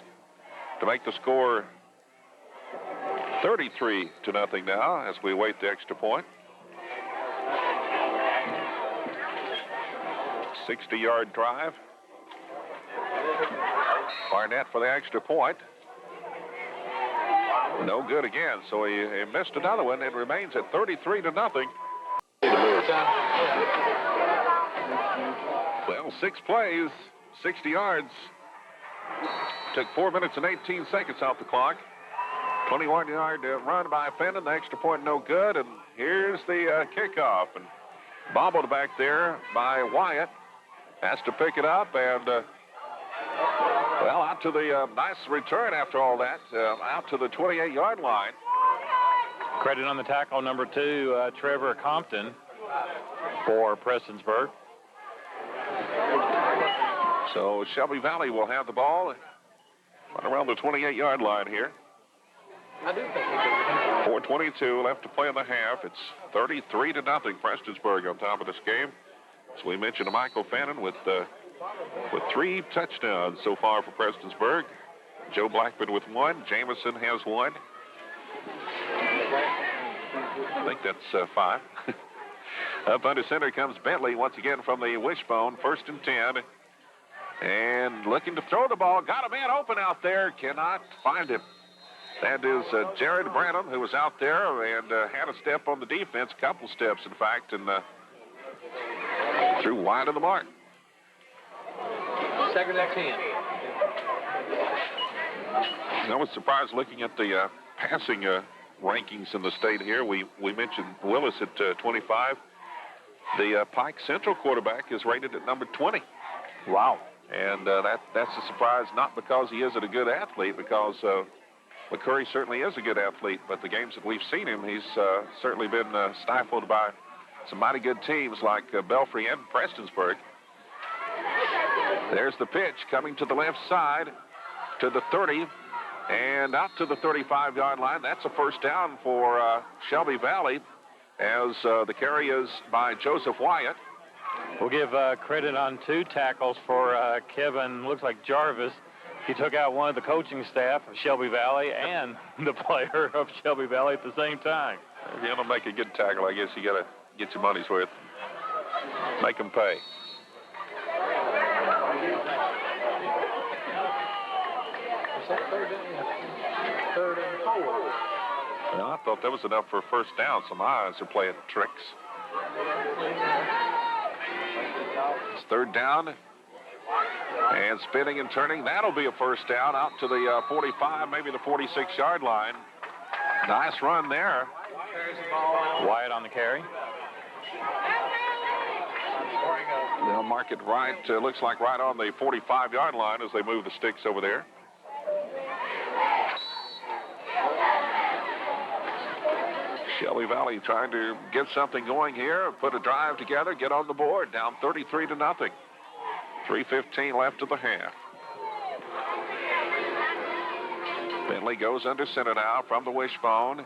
to make the score 33-0 now as we await the extra point. 60-yard drive. Barnett for the extra point. No good again, so he missed another one. It remains at 33-0. Well, 6 plays, 60 yards. Took 4 minutes and 18 seconds off the clock. 21-yard run by Fenton. The extra point no good, and here's the kickoff. And bobbled back there by Wyatt. Has to pick it up, and well, out to the nice return after all that, out to the 28-yard line. Credit on the tackle, number 2, Trevor Compton for Prestonsburg. So Shelby Valley will have the ball right around the 28-yard line here. 4:22 left to play in the half. It's 33-0 Prestonsburg on top of this game. As we mentioned, Michael Fannin with 3 touchdowns so far for Prestonsburg. Joe Blackman with 1. Jameson has 1. I think that's 5. Up under center comes Bentley once again from the wishbone. 1st and 10. And looking to throw the ball. Got a man open out there. Cannot find him. That is Jared Branham, who was out there and had a step on the defense. Couple steps, in fact, and threw wide of the mark. 2nd and 10. I was surprised looking at the passing rankings in the state here. We mentioned Willis at 25. The Pike Central quarterback is rated at number 20. Wow. And that's a surprise, not because he isn't a good athlete, because McCurry certainly is a good athlete, but the games that we've seen him, he's certainly been stifled by some mighty good teams like Belfry and Prestonsburg. There's the pitch coming to the left side to the 30 and out to the 35-yard line. That's a first down for Shelby Valley as the carry is by Joseph Wyatt. We'll give credit on 2 tackles for Kevin, looks like Jarvis. He took out one of the coaching staff of Shelby Valley and the player of Shelby Valley at the same time. If you're going to make a good tackle, I guess you got to get your money's worth. Make them pay. Is that 3rd and 4? Well, I thought that was enough for a first down, so my eyes are playing tricks. It's 3rd down. And spinning and turning, that'll be a first down out to the 45, maybe the 46-yard line. Nice run there. Wyatt on the carry. They'll mark it right, looks like right on the 45-yard line as they move the sticks over there. Shelby Valley trying to get something going here, put a drive together, get on the board, down 33-0. 3:15 left of the half. Bentley goes under center now from the wishbone.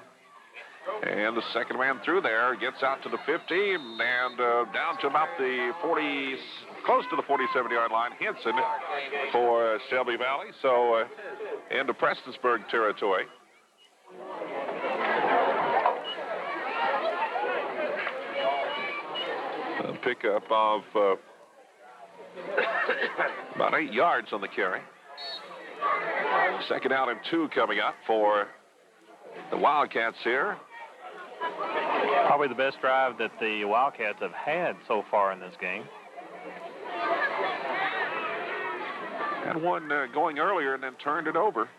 And the second man through there gets out to the 50 and down to about the 40, close to the 47-yard line. Henson for Shelby Valley. So into Prestonsburg territory. A pickup of about 8 yards on the carry. 2nd down and 2 coming up for the Wildcats here. Probably the best drive that the Wildcats have had so far in this game. Had one going earlier and then turned it over.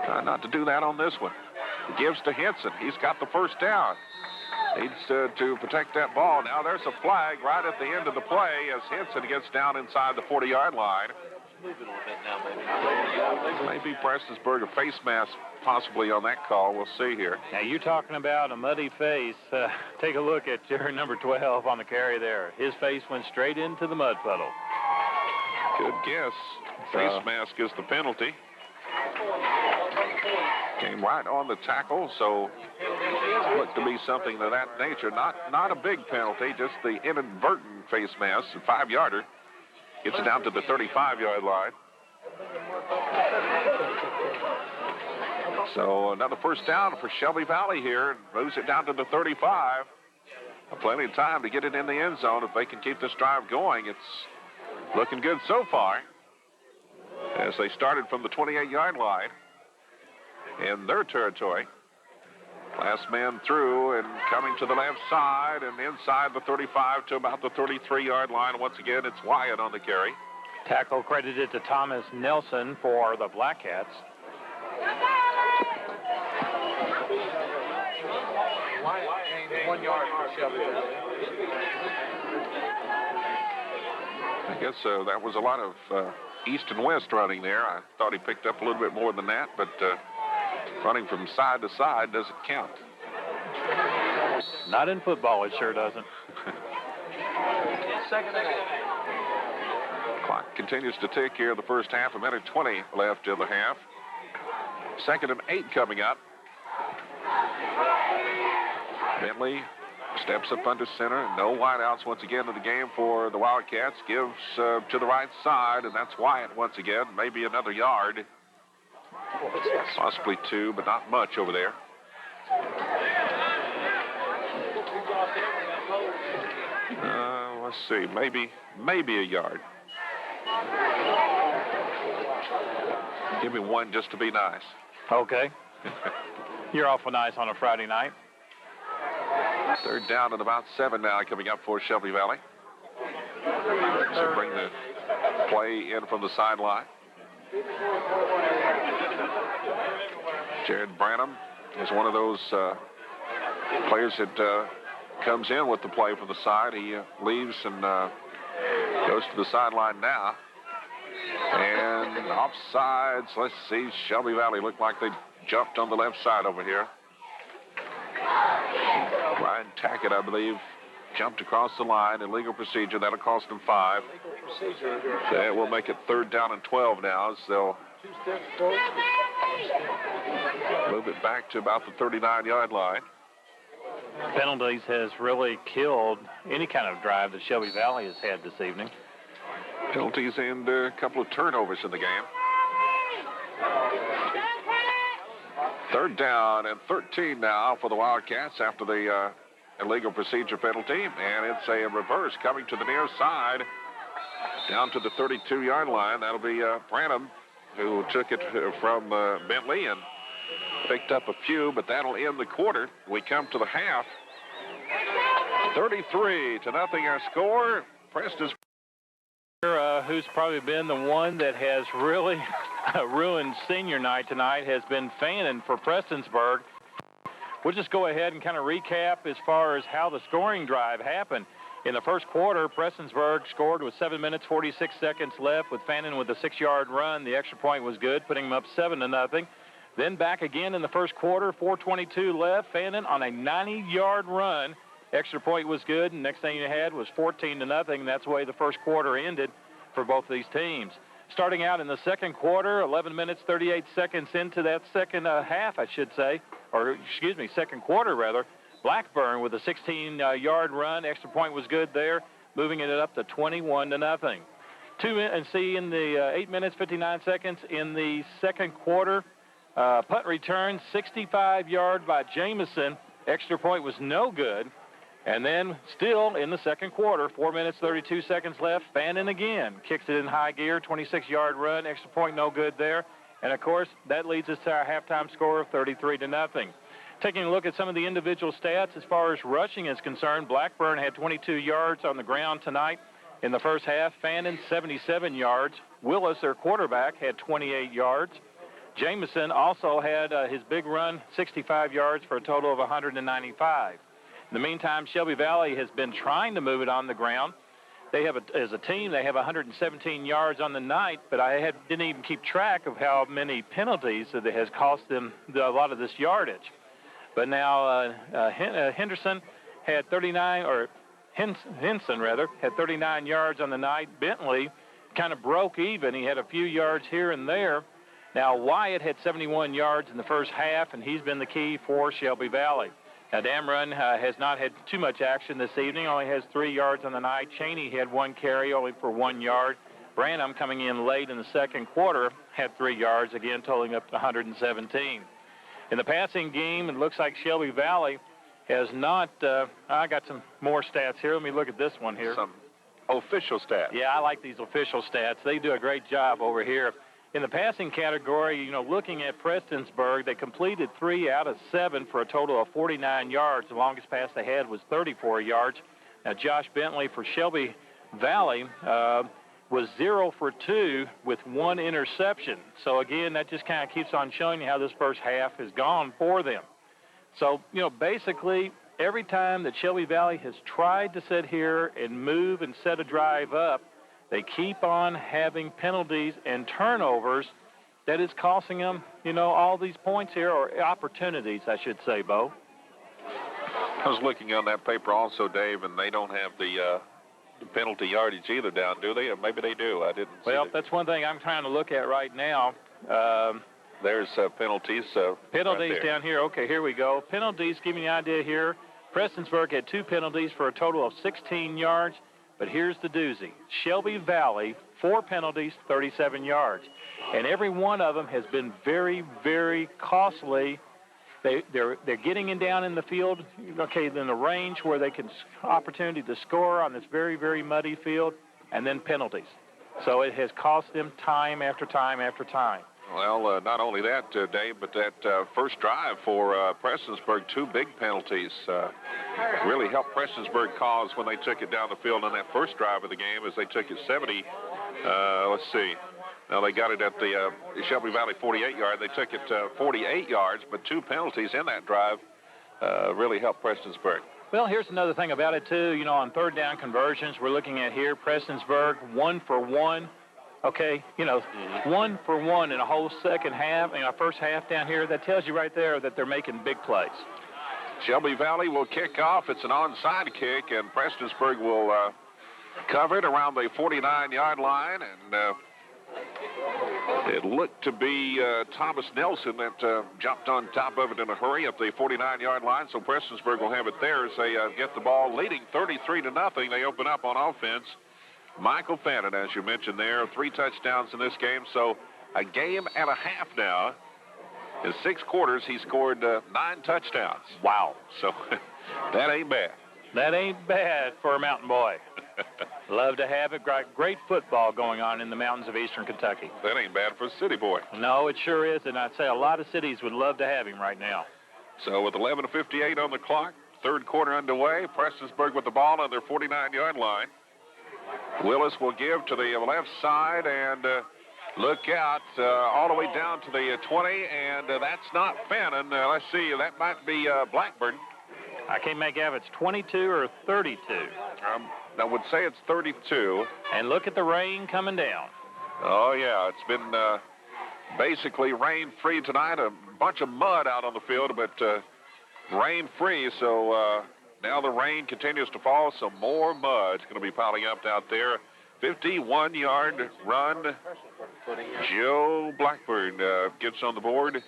Trying not to do that on this one. Gives to Henson. He's got the first down. Needs to protect that ball. Now there's a flag right at the end of the play as Henson gets down inside the 40-yard line. Maybe Prestonsburg a face mask possibly on that call. We'll see here. Now you're talking about a muddy face. Take a look at your number 12 on the carry there. His face went straight into the mud puddle. Good guess. Face mask is the penalty. Came right on the tackle, so looked to be something of that nature. Not a big penalty, just the inadvertent face mask. A 5-yarder. Gets it down to the 35-yard line. So another first down for Shelby Valley here. And moves it down to the 35. Plenty of time to get it in the end zone if they can keep this drive going. It's looking good so far as they started from the 28-yard line in their territory. Last man through and coming to the left side and inside the 35 to about the 33-yard line. Once again, it's Wyatt on the carry. Tackle credited to Thomas Nelson for the Black Cats. Wyatt gained 1 yard for Shelby. I guess that was a lot of east and west running there. I thought he picked up a little bit more than that, but running from side to side doesn't count. Not in football, it sure doesn't. Second and 8. Clock continues to tick here in the first half. 1:20 left in the half. 2nd and 8 coming up. Bentley steps up under center. No wideouts once again in the game for the Wildcats. Gives to the right side, and that's Wyatt once again. Maybe another yard. Possibly 2, but not much over there. Let's see. Maybe a yard. Give me 1 just to be nice. Okay. You're awful nice on a Friday night. 3rd down and about 7 now coming up for Shelby Valley. So bring the play in from the sideline. Jared Branham is one of those players that comes in with the play from the side. He leaves and goes to the sideline now. And offsides, let's see, Shelby Valley looked like they jumped on the left side over here. Ryan Tackett, I believe, jumped across the line. Illegal procedure. That'll cost them 5. That will make it 3rd down and 12 now as they'll move it back to about the 39-yard line. Penalties has really killed any kind of drive that Shelby Valley has had this evening. Penalties and a couple of turnovers in the game. 3rd down and 13 now for the Wildcats after the illegal procedure penalty. And it's a reverse coming to the near side down to the 32-yard line. That'll be Branham, who took it from Bentley and picked up a few, but that'll end the quarter. We come to the half. 33-0 our score. Prestonsburg, who's probably been the one that has really ruined senior night tonight, has been fanning for Prestonsburg. We'll just go ahead and kind of recap as far as how the scoring drive happened. In the first quarter, Prestonsburg scored with 7 minutes, 46 seconds left with Fannin with a 6-yard run. The extra point was good, putting them up 7-0. Then back again in the first quarter, 4:22 left. Fannin on a 90-yard run. Extra point was good, and next thing you had was 14-0. That's the way the first quarter ended for both these teams. Starting out in the second quarter, 11 minutes, 38 seconds into that second half, I should say, or excuse me, second quarter rather, Blackburn with a 16-yard run. Extra point was good there, moving it up to 21-0. In the 8 minutes, 59 seconds in the second quarter, punt return, 65-yard by Jamison. Extra point was no good. And then still in the second quarter, 4 minutes, 32 seconds left, Fannin again kicks it in high gear, 26-yard run, extra point no good there. And, of course, that leads us to our halftime score of 33-0. Taking a look at some of the individual stats as far as rushing is concerned, Blackburn had 22 yards on the ground tonight in the first half. Fannin, 77 yards. Willis, their quarterback, had 28 yards. Jameson also had his big run, 65 yards for a total of 195. In the meantime, Shelby Valley has been trying to move it on the ground. They have, as a team, they have 117 yards on the night, but didn't even keep track of how many penalties that it has cost them a lot of this yardage. But now Henson had 39 yards on the night. Bentley kind of broke even. He had a few yards here and there. Now Wyatt had 71 yards in the first half, and he's been the key for Shelby Valley. Now, Damron has not had too much action this evening, only has 3 yards on the night. Cheney had 1 carry, only for 1 yard. Branham, coming in late in the second quarter, had 3 yards, again totaling up to 117. In the passing game, it looks like Shelby Valley has not, I got some more stats here. Let me look at this one here. Some official stats. Yeah, I like these official stats. They do a great job over here. In the passing category, looking at Prestonsburg, they completed 3 out of 7 for a total of 49 yards. The longest pass they had was 34 yards. Now, Josh Bentley for Shelby Valley was 0 for 2 with 1 interception. So, again, that just kind of keeps on showing you how this first half has gone for them. So, basically, every time that Shelby Valley has tried to sit here and move and set a drive up, they keep on having penalties and turnovers that is costing them, all these points here, or opportunities, I should say, Bo. I was looking on that paper also, Dave, and they don't have the penalty yardage either down, do they? Or maybe they do. I didn't see. Well, that's one thing I'm trying to look at right now. There's penalties. Penalties right down here. Okay, here we go. Penalties, give me an idea here. Prestonsburg had 2 penalties for a total of 16 yards. But here's the doozy. Shelby Valley, 4 penalties, 37 yards. And every one of them has been very, very costly. They're getting down in the field, okay, in the range where they can opportunity to score on this very, very muddy field, and then penalties. So it has cost them time after time after time. Well, not only that, Dave, but that first drive for Prestonsburg, 2 big penalties really helped Prestonsburg cause when they took it down the field on that first drive of the game as they took it 70. Let's see. Now, they got it at the Shelby Valley 48-yard. They took it 48 yards, but 2 penalties in that drive really helped Prestonsburg. Well, here's another thing about it, too. On third down conversions, we're looking at here, Prestonsburg, 1 for 1. Okay, 1 for 1 in a whole second half, first half down here. That tells you right there that they're making big plays. Shelby Valley will kick off. It's an onside kick, and Prestonsburg will cover it around the 49-yard line. And it looked to be Thomas Nelson that jumped on top of it in a hurry at the 49-yard line. So Prestonsburg will have it there as they get the ball leading 33-0. They open up on offense. Michael Fannin, as you mentioned there, 3 touchdowns in this game. So a game and a half now. In 6 quarters, he scored 9 touchdowns. Wow. So that ain't bad. That ain't bad for a mountain boy. Love to have it. Great football going on in the mountains of eastern Kentucky. That ain't bad for a city boy. No, it sure is, and I'd say a lot of cities would love to have him right now. So with 11:58 on the clock, third quarter underway, Prestonsburg with the ball on their 49-yard line. Willis will give to the left side and look out all the way down to the 20, and that's not Fannin. Let's see, that might be Blackburn. I can't make out if it's 22 or 32. I would say it's 32. And look at the rain coming down. Oh, yeah, it's been basically rain-free tonight. A bunch of mud out on the field, but rain-free, so now the rain continues to fall, so more mud is going to be piling up out there. 51-yard run. Joe Blackburn gets on the board.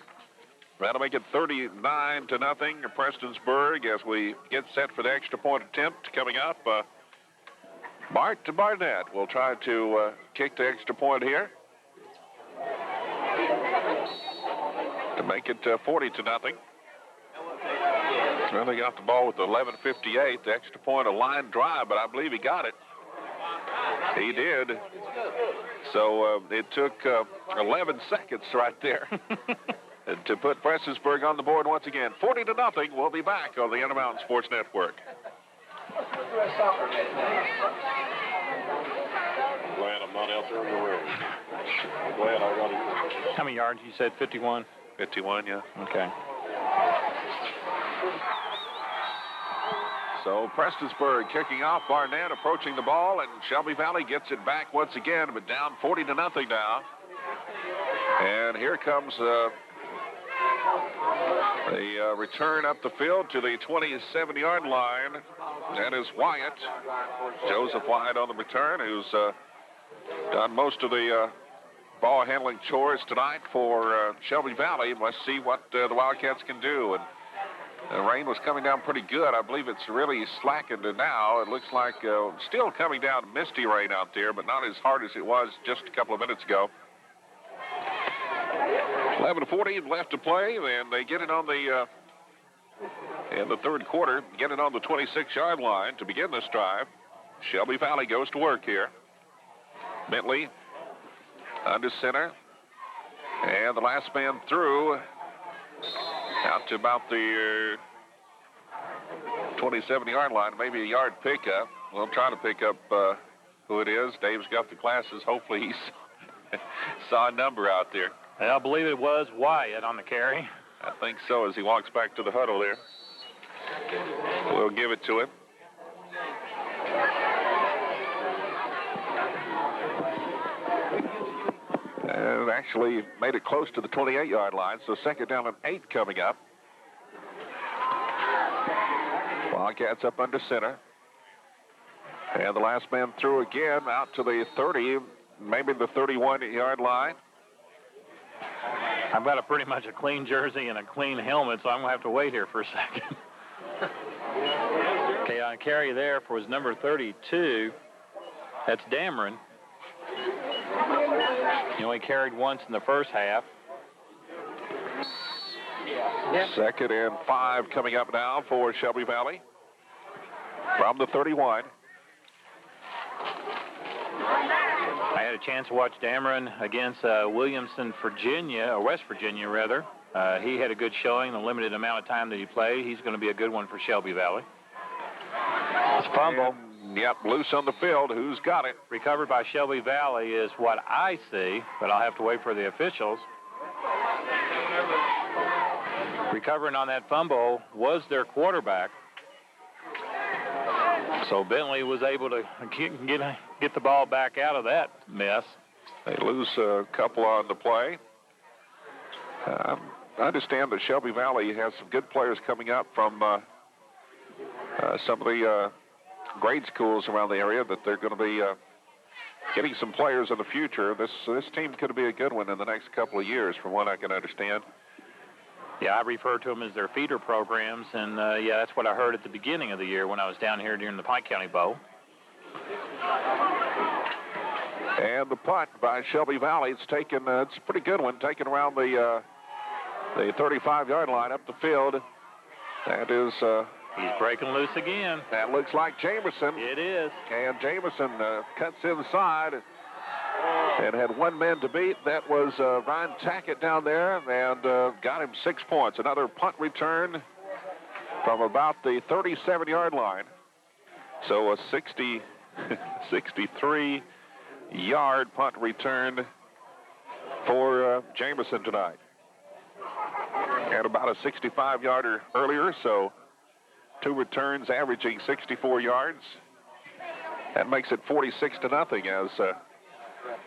That'll make it 39-0. Prestonsburg as we get set for the extra point attempt coming up. Bart to Barnett will try to kick the extra point here to make it 40-0. Well, they got the ball with 11:58. The extra point, a line drive, but I believe he got it. He did. So it took 11 seconds right there to put Prestonsburg on the board once again. 40-0. We'll be back on the Intermountain Sports Network. Atlanta not out there on the road. Glad I got it. How many yards? You said 51? 51, yeah. Okay. So Prestonsburg kicking off. Barnett approaching the ball, and Shelby Valley gets it back once again, but down 40-0 now. And here comes the return up the field to the 27-yard line. That is Wyatt, Joseph Wyatt on the return, who's done most of the ball handling chores tonight for Shelby Valley. Let's see what the Wildcats can do. And the rain was coming down pretty good. I believe it's really slackened now. It looks like still coming down misty rain out there, but not as hard as it was just a couple of minutes ago. 11:40 left to play, and they get it on the in the third quarter, get it on the 26-yard line to begin this drive. Shelby Valley goes to work here. Bentley under center, and the last man through out to about the 27-yard line, maybe a yard pickup. We'll try to pick up who it is. Dave's got the glasses. Hopefully he saw a number out there. I believe it was Wyatt on the carry. I think so, as he walks back to the huddle there. We'll give it to him. And actually made it close to the 28-yard line, so second down and 8 coming up. Wildcats up under center. And the last man through again out to the 30, maybe the 31-yard line. I've got pretty much a clean jersey and a clean helmet, so I'm going to have to wait here for a second. Okay, on carry there for his number 32, that's Dameron. He only carried once in the first half. Second and 5 coming up now for Shelby Valley from the 31. I had a chance to watch Dameron against Williamson, Virginia, or West Virginia, rather. He had a good showing, the limited amount of time that he played. He's going to be a good one for Shelby Valley. It's a fumble. And, yep, loose on the field. Who's got it? Recovered by Shelby Valley is what I see, but I'll have to wait for the officials. Recovering on that fumble was their quarterback. So Bentley was able to get the ball back out of that mess. They lose a couple on the play. I understand that Shelby Valley has some good players coming up from some of the grade schools around the area, that they're going to be getting some players in the future. This team could be a good one in the next couple of years, from what I can understand. Yeah, I refer to them as their feeder programs, and yeah, that's what I heard at the beginning of the year when I was down here during the Pike County Bowl. And the punt by Shelby Valley, it's a pretty good one, taken around the 35-yard line up the field. That is... He's breaking loose again. That looks like Jameson. It is. And Jameson cuts inside and had one man to beat. That was Ryan Tackett down there, and got him 6 points. Another punt return from about the 37-yard line. So a 63-yard punt return for Jameson tonight. And about a 65-yarder earlier, so 2 returns averaging 64 yards. That makes it 46-0 as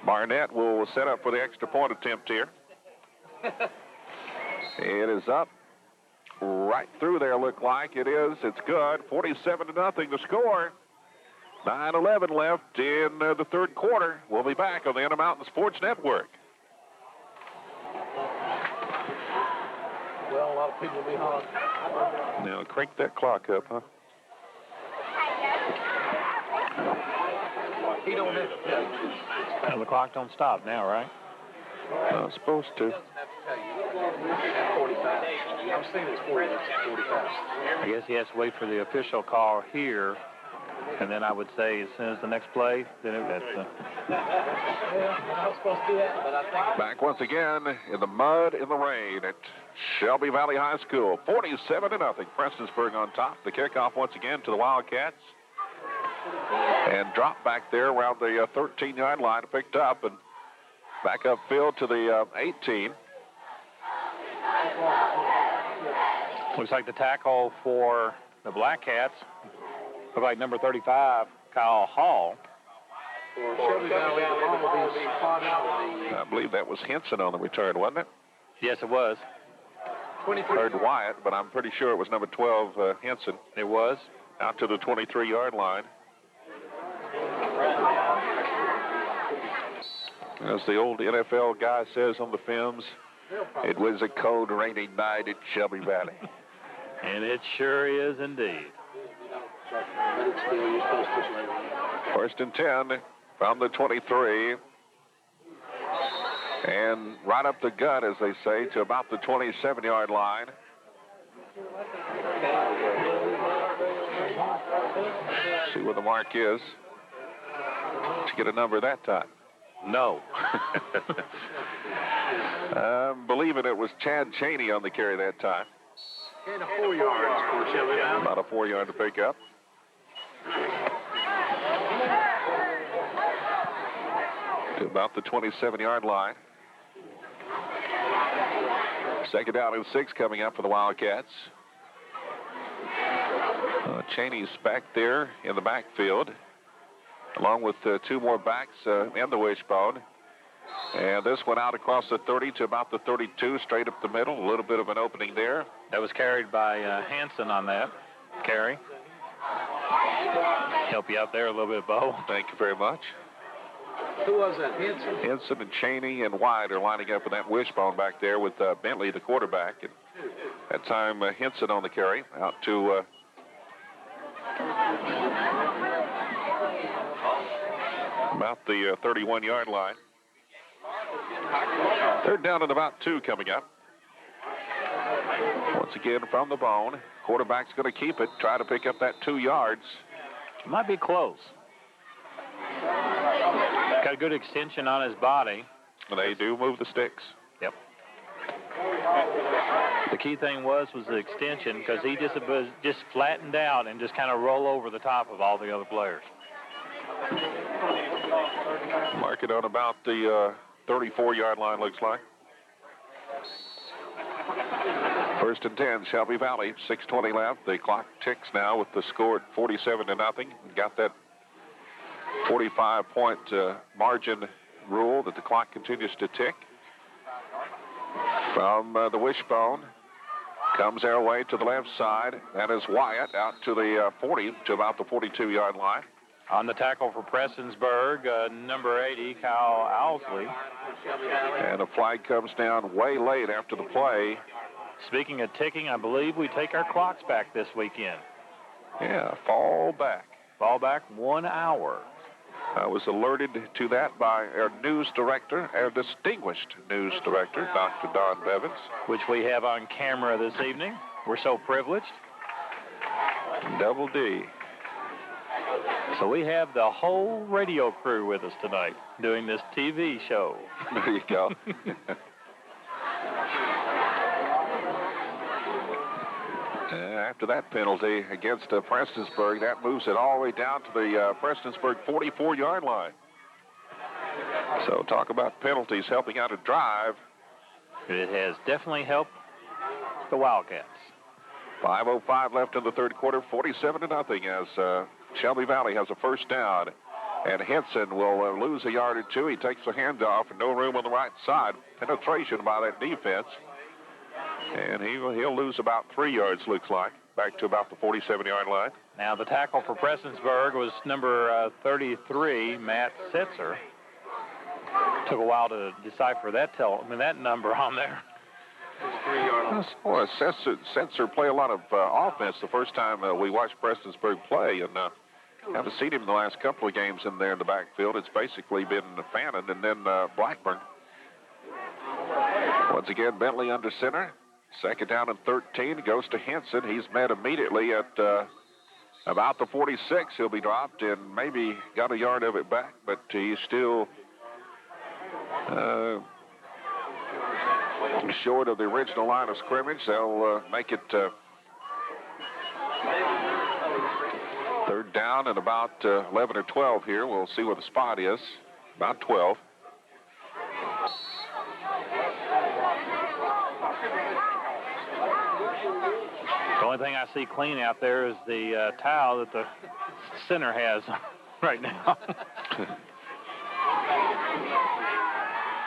Barnett will set up for the extra point attempt here. It is up right through there, look like. It is. It's good. 47-0 the score. 9:11 left in the third quarter. We'll be back on the Intermountain Sports Network. Well, a lot of people will be hard. Now, crank that clock up, huh? He don't have to tell you. Well, the clock don't stop now, right? Not supposed to. He doesn't have to tell you. 45. I'm saying it's 40. It's 45. I guess he has to wait for the official call here, and then I would say as soon as the next play, then that's Yeah, we're not supposed to do that, but I think... Back once again in the mud, in the rain at Shelby Valley High School. 47-0. Prestonsburg on top. The kickoff once again to the Wildcats. and dropped back there around the 13-yard line, picked up, and back upfield to the 18. Looks like the tackle for the Black Cats, look like number 35, Kyle Hall. For Shelby Valley, the ball will be spotted on the... I believe that was Henson on the return, wasn't it? Yes, it was. 23. Heard Wyatt, but I'm pretty sure it was number 12, Henson. It was. Out to the 23-yard line. As the old NFL guy says on the films, it was a cold, rainy night at Shelby Valley. And it sure is indeed. But it's still, you're supposed to push it right. First and 10 from the 23. And right up the gut, as they say, to about the 27-yard line. See where the mark is. Did you get a number that time? No. I'm believing it was Chad Cheney on the carry that time. And a 4 yards for Shelby Valley. About a 4-yard to pick up. To about the 27-yard line. Second down and 6 coming up for the Wildcats. Cheney's back there in the backfield, along with 2 more backs in the wishbone. And this one out across the 30 to about the 32, straight up the middle. A little bit of an opening there. That was carried by Hanson on that carry. Help you out there a little bit, Bo. Thank you very much. Who was that? Henson? Henson and Cheney and White are lining up in that wishbone back there with Bentley, the quarterback. And that time, Henson on the carry out to about the 31-yard line. Third down and about 2 coming up. Once again from the bone. Quarterback's going to keep it, try to pick up that 2 yards. Might be close. Got a good extension on his body. They do move the sticks. Yep. The key thing was the extension, because he just flattened out and just kind of roll over the top of all the other players. Mark it on about the 34-yard line, looks like. First and 10, Shelby Valley, 6:20 left. The clock ticks now with the score at 47-0. Got that 45-point margin rule that the clock continues to tick. From the wishbone, comes their way to the left side. That is Wyatt out to the 40 to about the 42-yard line. On the tackle for Prestonsburg, number 80, Kyle Owsley. And a flag comes down way late after the play. Speaking of ticking, I believe we take our clocks back this weekend. Yeah, fall back. Fall back 1 hour. I was alerted to that by our news director, our distinguished news director, Dr. Don Bevins. Which we have on camera this evening. We're so privileged. Double D. So we have the whole radio crew with us tonight doing this TV show. There you go. After that penalty against Prestonsburg, that moves it all the way down to the Prestonsburg 44-yard line. So talk about penalties helping out a drive. It has definitely helped the Wildcats. 5:05 left in the third quarter, 47-0 as Shelby Valley has a first down. And Henson will lose a yard or 2. He takes the handoff and no room on the right side. Penetration by that defense. And he'll lose about 3 yards, looks like, back to about the 47-yard line. Now the tackle for Prestonsburg was number 33, Matt Setzer. Took a while to decipher that number on there. Boy, Setzer play a lot of offense the first time we watched Prestonsburg play, and haven't seen him in the last couple of games in there in the backfield. It's basically been Fannin and then Blackburn. Once again, Bentley under center. Second down and 13 goes to Henson. He's met immediately at about the 46. He'll be dropped and maybe got a yard of it back, but he's still short of the original line of scrimmage. They'll make it Third down and about 11 or 12 here. We'll see where the spot is. About 12. The only thing I see clean out there is the towel that the center has right now.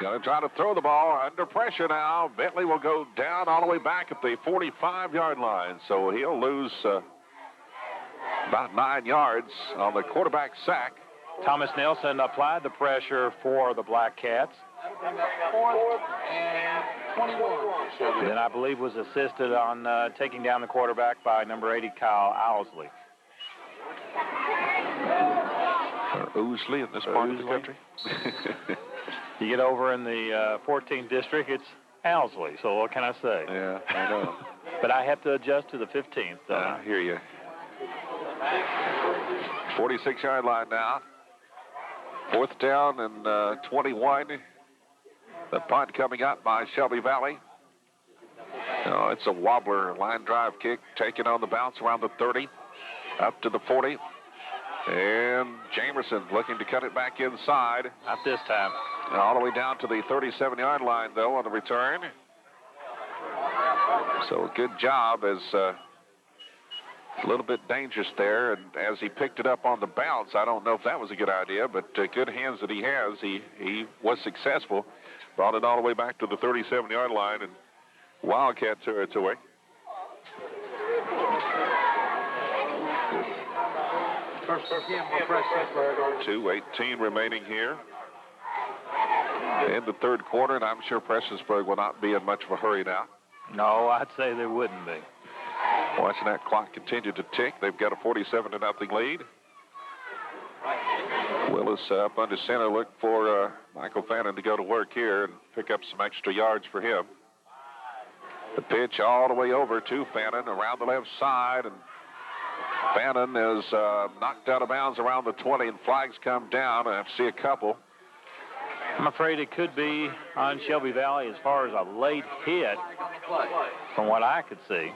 Going to try to throw the ball under pressure now. Bentley will go down all the way back at the 45-yard line. So he'll lose about 9 yards on the quarterback sack. Thomas Nelson applied the pressure for the Black Cats. 4th and 21. Then I believe was assisted on taking down the quarterback by number 80, Kyle Owsley. Or Oosley in this part of the country. You get over in the 14th district, it's Owsley. So what can I say? Yeah, I know. But I have to adjust to the 15th. I hear you. 46-yard line now. 4th down and 21. The punt coming up by Shelby Valley. Oh, it's a wobbler line drive kick taken on the bounce around the 30 up to the 40. And Jamerson looking to cut it back inside. Not this time. All the way down to the 37-yard line, though, on the return. So good job as a little bit dangerous there. And as he picked it up on the bounce, I don't know if that was a good idea, but good hands that he has. He was successful. Brought it all the way back to the 37-yard line in Wildcat territory. First again for Prestonsburg. 2:18 remaining here in the third quarter, and I'm sure Prestonsburg will not be in much of a hurry now. No, I'd say they wouldn't be. Watching that clock continue to tick, they've got a 47-0 lead. Willis up under center, look for Michael Fannin to go to work here and pick up some extra yards for him. The pitch all the way over to Fannin around the left side, and Fannin is knocked out of bounds around the 20, and flags come down. I see a couple. I'm afraid it could be on Shelby Valley as far as a late hit from what I could see.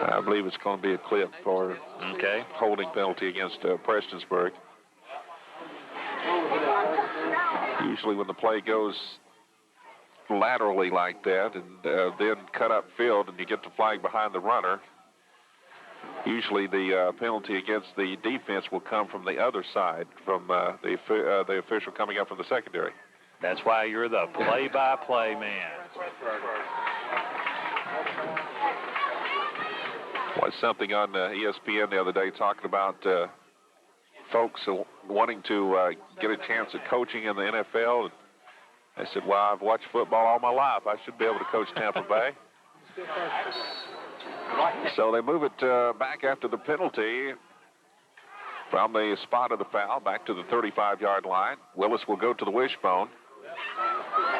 I believe it's going to be a clip for holding penalty against Prestonsburg. Usually when the play goes laterally like that and then cut up field and you get the flag behind the runner, usually the penalty against the defense will come from the other side, from the official coming up from the secondary. That's why you're the play-by-play man. Was something on ESPN the other day talking about folks wanting to get a chance at coaching in the NFL. And I said, well, I've watched football all my life. I should be able to coach Tampa Bay. So they move it back after the penalty from the spot of the foul back to the 35-yard line. Willis will go to the wishbone,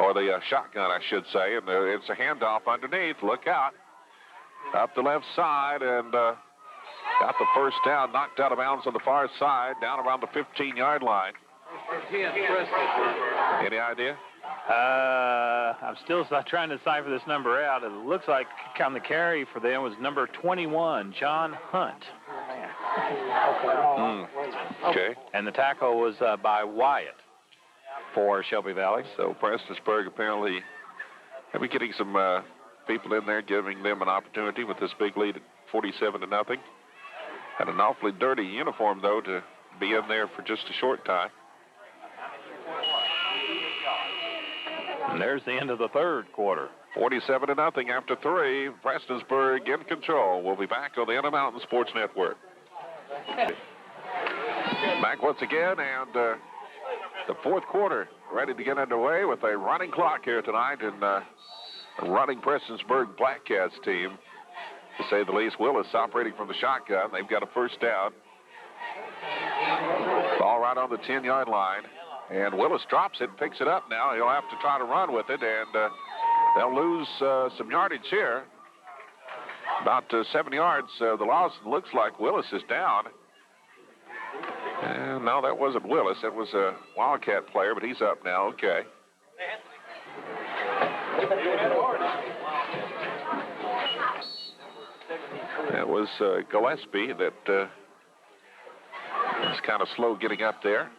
or the shotgun, I should say, and it's a handoff underneath. Look out. Up the left side, and got the first down, knocked out of bounds on the far side, down around the 15-yard line. Any idea? I'm still trying to decipher this number out. It looks like on the carry for them was number 21, John Hunt. Okay. And the tackle was by Wyatt for Shelby Valley. So Prestonsburg apparently maybe getting some people in there, giving them an opportunity with this big lead at 47-0. Had an awfully dirty uniform, though, to be in there for just a short time. And there's the end of the third quarter. 47-0 after 3. Prestonsburg in control. We'll be back on the Intermountain Sports Network. Back once again, and the fourth quarter ready to get underway with a running clock here tonight, and running Prestonsburg Black Cats team, to say the least. Willis operating from the shotgun. They've got a first down. Ball right on the 10-yard line. And Willis drops it, picks it up now. He'll have to try to run with it, and they'll lose some yardage here. About 7 yards. The loss looks like Willis is down. And no, that wasn't Willis. That was a Wildcat player, but he's up now. Okay. That was Gillespie that It's kind of slow getting up there.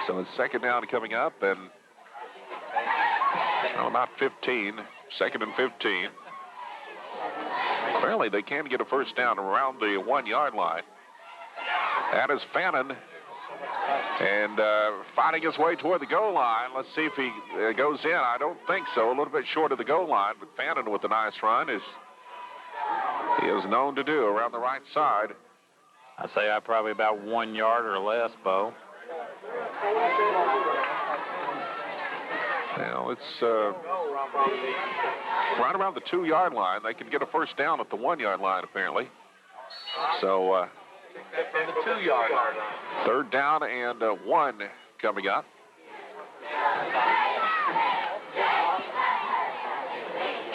So it's second down coming up, and about 15, second and 15. Apparently they can get a first down around the 1 yard line. That is Fannin, and fighting his way toward the goal line. Let's see if he goes in. I don't think so. A little bit short of the goal line, but Fannin with a nice run he is known to do around the right side. I'd say probably about 1 yard or less, Bo. Well, it's right around the 2 yard line. They can get a first down at the 1 yard line, apparently. So From the 2 yard line. third down and 1 coming up.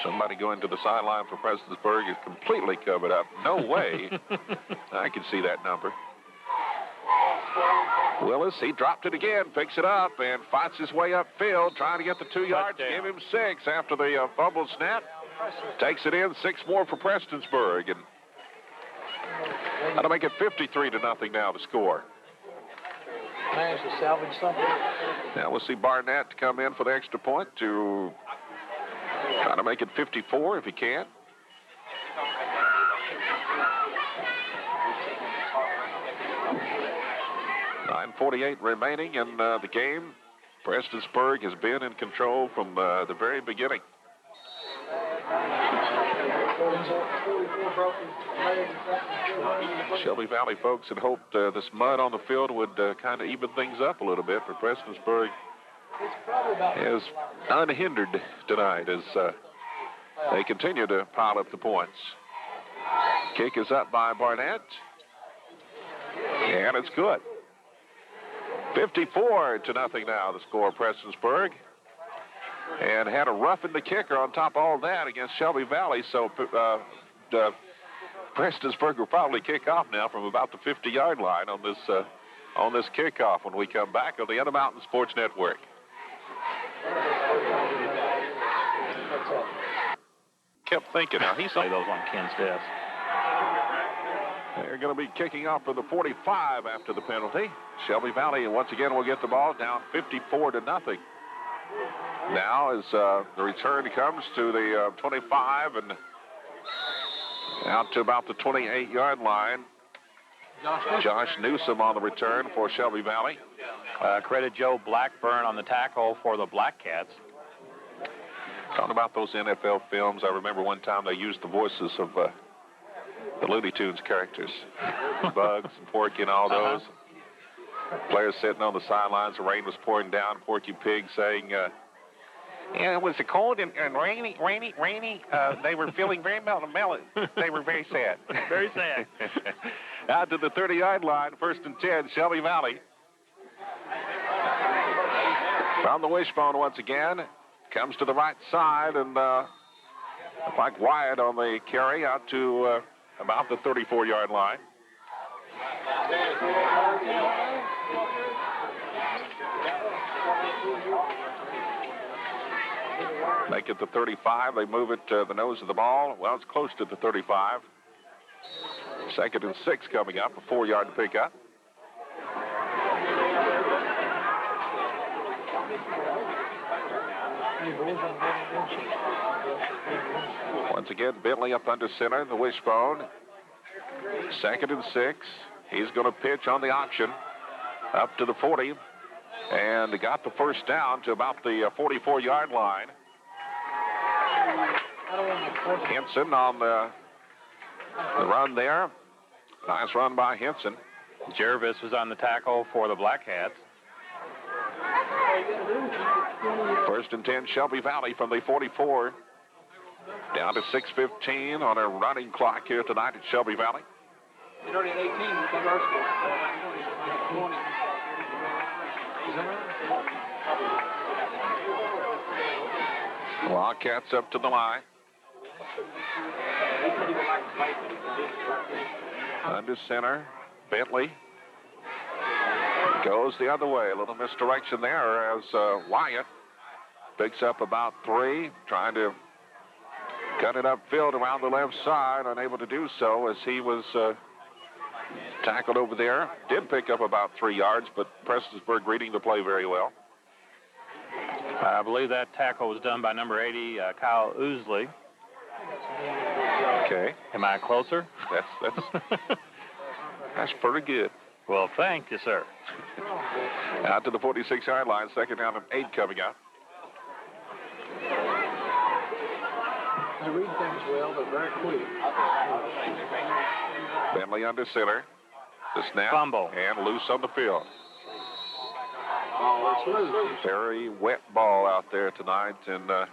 Somebody going to the sideline for Prestonsburg is completely covered up. No way. I can see that number. Willis, he dropped it again, picks it up, and fights his way upfield, trying to get the 2 yards, give him 6 after the fumble snap. Takes it in, 6 more for Prestonsburg, and that'll make it 53-0 now to score. Managed to salvage something. Now we'll see Barnett come in for the extra point to try to make it 54 if he can. 9:48 remaining in the game. Prestonsburg has been in control from the very beginning. Shelby Valley folks had hoped this mud on the field would kind of even things up a little bit, but Prestonsburg is unhindered tonight as they continue to pile up the points. Kick is up by Barnett, and it's good. 54-0 now the score, Prestonsburg. And had a roughen the kicker on top of all that against Shelby Valley, so Prestonsburg will probably kick off now from about the 50-yard line on this kickoff when we come back on the Intermountain Sports Network. Kept thinking, now he's Play those on Ken's desk. They're going to be kicking off for the 45 after the penalty. Shelby Valley once again will get the ball down 54-0. Now as the return comes to the 25 and out to about the 28-yard line. Josh Newsom on the return for Shelby Valley. Credit Joe Blackburn on the tackle for the Black Cats. Talking about those NFL films, I remember one time they used the voices of the Looney Tunes characters. Bugs and Porky and all those. Players sitting on the sidelines, the rain was pouring down. Porky Pig saying, it was cold and rainy. They were feeling very mellow. They were very sad. Very sad. Out to the 30-yard line, 1st and 10, Shelby Valley. From the wishbone once again. Comes to the right side and like Wyatt on the carry out to about the 34-yard line. Make it the 35. They move it to the nose of the ball. Well, it's close to the 35. 2nd and 6 coming up, a 4-yard pickup. Once again, Bentley up under center in the wishbone. 2nd and 6. He's going to pitch on the option up to the 40 and got the first down to about the 44-yard line. Henson on the run there. Nice run by Henson. Jervis was on the tackle for the Black Cats. 1st and 10, Shelby Valley from the 44. Down to 6:15 on a running clock here tonight at Shelby Valley. It's already at 18 with our score. 20. Wildcats up to the line. Under center, Bentley goes the other way. A little misdirection there as Wyatt picks up about 3, trying to cut it upfield around the left side, unable to do so as he was tackled over there. Did pick up about 3 yards, but Prestonsburg reading the play very well. I believe that tackle was done by number 80, Kyle Oosley. Okay. Am I closer? That's pretty good. Well, thank you, sir. Out to the 46-yard line, 2nd down and 8 coming up. They read things well, but very quick. Bentley under center. The snap. Fumble. And loose on the field. Oh, it's loose. Very wet ball out there tonight, and I'm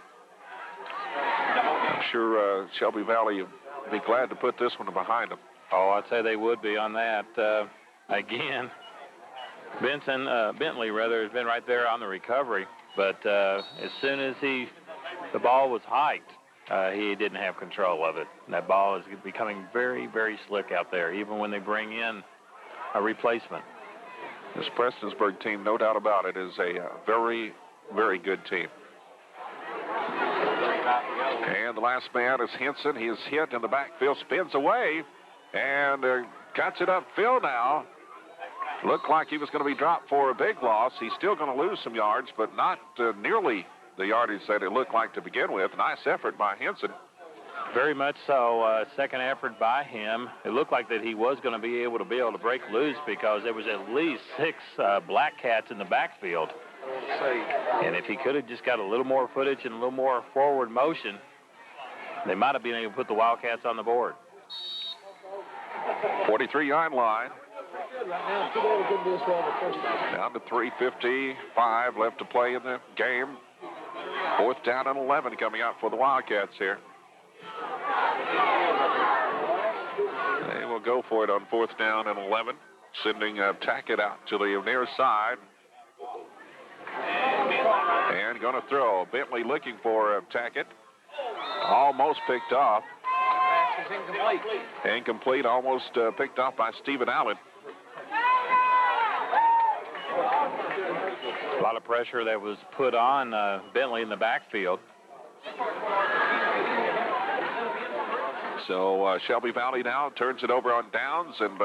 sure Shelby Valley would be glad to put this one behind them. Oh, I'd say they would be on that. Again, Bentley has been right there on the recovery, but as soon as the ball was hiked, he didn't have control of it. And that ball is becoming very, very slick out there, even when they bring in a replacement. This Prestonsburg team, no doubt about it, is a very, very good team. And the last man is Henson. He is hit in the backfield, spins away, and cuts it upfield now. Looked like he was going to be dropped for a big loss. He's still going to lose some yards, but not nearly the yardage that it looked like to begin with. Nice effort by Henson. Very much so. Second effort by him. It looked like that he was going to be able to break loose because there was at least 6 black cats in the backfield. And if he could have just got a little more footage and a little more forward motion, they might have been able to put the Wildcats on the board. 43-yard line. Down to 3:55 left to play in the game. 4th down and 11 coming up for the Wildcats here. They will go for it on 4th down and 11, sending Tackett out to the near side. And going to throw. Bentley looking for Tackett. Almost picked off. Pass is incomplete. Incomplete, almost picked off by Stephen Allen. A lot of pressure that was put on Bentley in the backfield. So Shelby Valley now turns it over on downs, and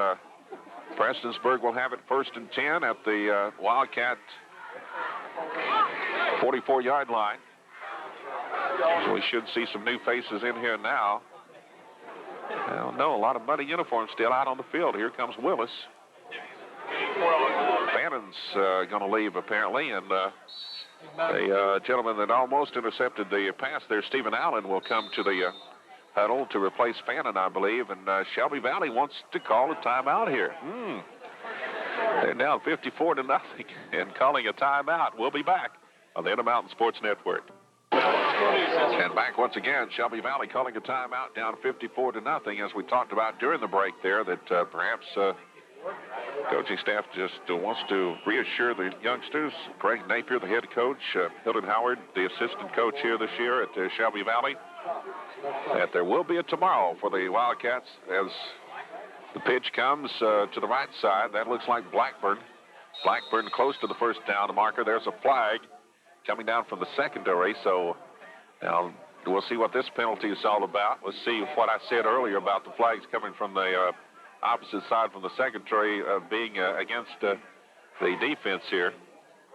Prestonsburg will have it 1st and 10 at the Wildcat 44-yard line. So we should see some new faces in here now. I don't know, a lot of muddy uniforms still out on the field. Here comes Willis. Fannon's going to leave, apparently, and the gentleman that almost intercepted the pass there, Stephen Allen, will come to the huddle to replace Fannon, I believe, and Shelby Valley wants to call a timeout here. They're down 54-0 and calling a timeout. We'll be back on the Intermountain Sports Network. And back once again, Shelby Valley calling a timeout, down 54-0, as we talked about during the break there, that perhaps coaching staff just wants to reassure the youngsters. Craig Napier, the head coach, Hilton Howard, the assistant coach here this year at Shelby Valley, that there will be a tomorrow for the Wildcats as the pitch comes to the right side. That looks like Blackburn. Blackburn close to the 1st down marker. There's a flag coming down from the secondary, so now we'll see what this penalty is all about. Let's see what I said earlier about the flags coming from the opposite side from the secondary being against the defense here.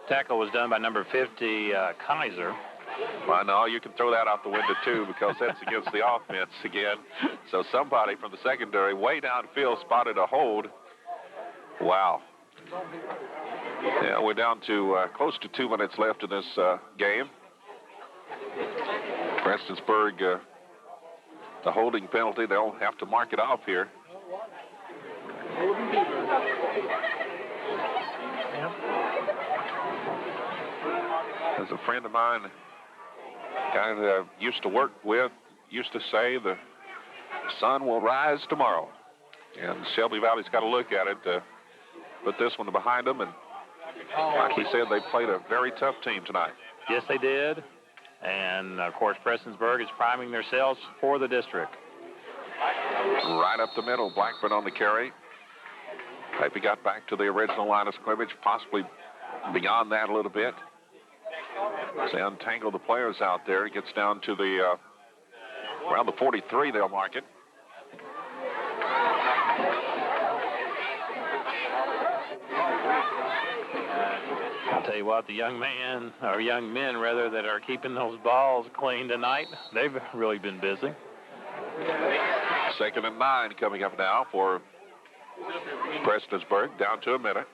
Tackle was done by number 50, Kaiser. Well, no, you can throw that out the window, too, because that's against the offense again. So somebody from the secondary way downfield spotted a hold. Wow. Yeah, we're down to close to 2 minutes left in this game. Prestonsburg, the holding penalty, they'll have to mark it off here. As a friend of mine, guy that I used to work with, used to say the sun will rise tomorrow. And Shelby Valley's got to look at it to put this one behind them. And like he said, they played a very tough team tonight. Yes, they did. And, of course, Prestonsburg is priming themselves for the district. Right up the middle, Blackburn on the carry. Maybe got back to the original line of scrimmage, possibly beyond that a little bit. As they untangle the players out there, it gets down to the Around the 43, they'll mark it. I'll tell you what, the young men rather, that are keeping those balls clean tonight, they've really been busy. 2nd and 9 coming up now for Prestonsburg, down to a minute.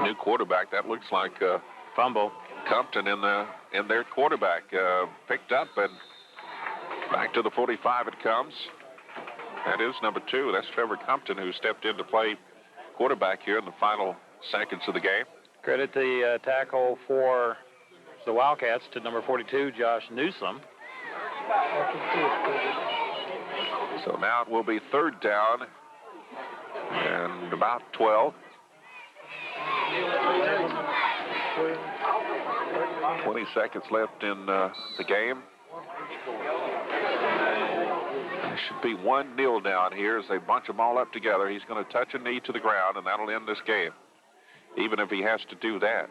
New quarterback, that looks like fumble. Compton in their quarterback, picked up and back to the 45 it comes. That is number 2. That's Trevor Compton, who stepped in to play quarterback here in the final seconds of the game. Credit the tackle for the Wildcats to number 42, Josh Newsom. So now it will be 3rd down and about 12. 20 seconds left in the game. It should be 1-0 down here as they bunch them all up together. He's going to touch a knee to the ground, and that'll end this game, even if he has to do that.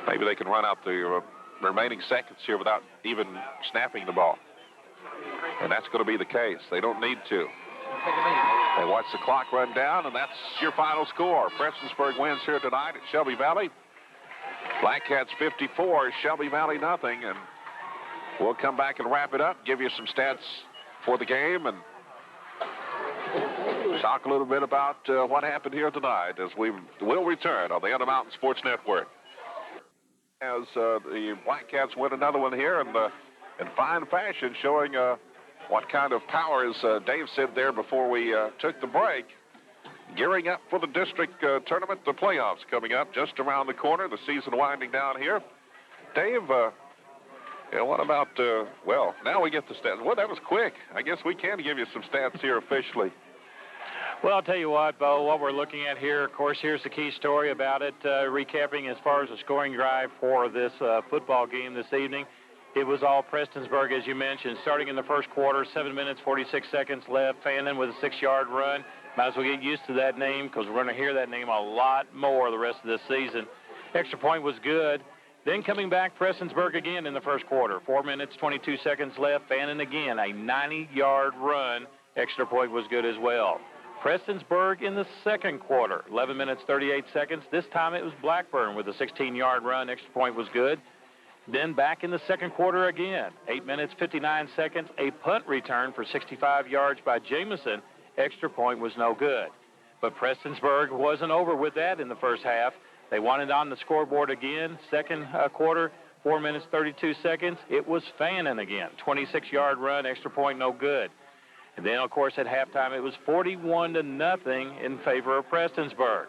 Maybe they can run out the remaining seconds here without even snapping the ball. And that's going to be the case. They don't need to. They watch the clock run down, and that's your final score. Prestonsburg wins here tonight at Shelby Valley. Black Cats 54, Shelby Valley nothing. And we'll come back and wrap it up, give you some stats for the game, and talk a little bit about what happened here tonight as we will return on the Intermountain Sports Network. As the Black Cats win another one here in fine fashion, showing what kind of power, as Dave said there before we took the break, gearing up for the district tournament, the playoffs coming up just around the corner, the season winding down here. Dave, what about, well, now we get the stats. Well, that was quick. I guess we can give you some stats here officially. Well, I'll tell you what, Bo, what we're looking at here, of course, here's the key story about it, recapping as far as the scoring drive for this football game this evening. It was all Prestonsburg, as you mentioned, starting in the first quarter, 7 minutes, 46 seconds left. Fannin with a 6-yard run. Might as well get used to that name because we're going to hear that name a lot more the rest of this season. Extra point was good. Then coming back, Prestonsburg again in the first quarter. 4 minutes, 22 seconds left. Fannin again, a 90-yard run. Extra point was good as well. Prestonsburg in the second quarter, 11 minutes, 38 seconds. This time it was Blackburn with a 16-yard run. Extra point was good. Then back in the second quarter again, 8 minutes, 59 seconds, a punt return for 65 yards by Jameson. Extra point was no good. But Prestonsburg wasn't over with that in the first half. They wanted on the scoreboard again. Second quarter, 4 minutes, 32 seconds. It was Fannin again. 26-yard run, extra point, no good. And then, of course, at halftime, it was 41-0 in favor of Prestonsburg.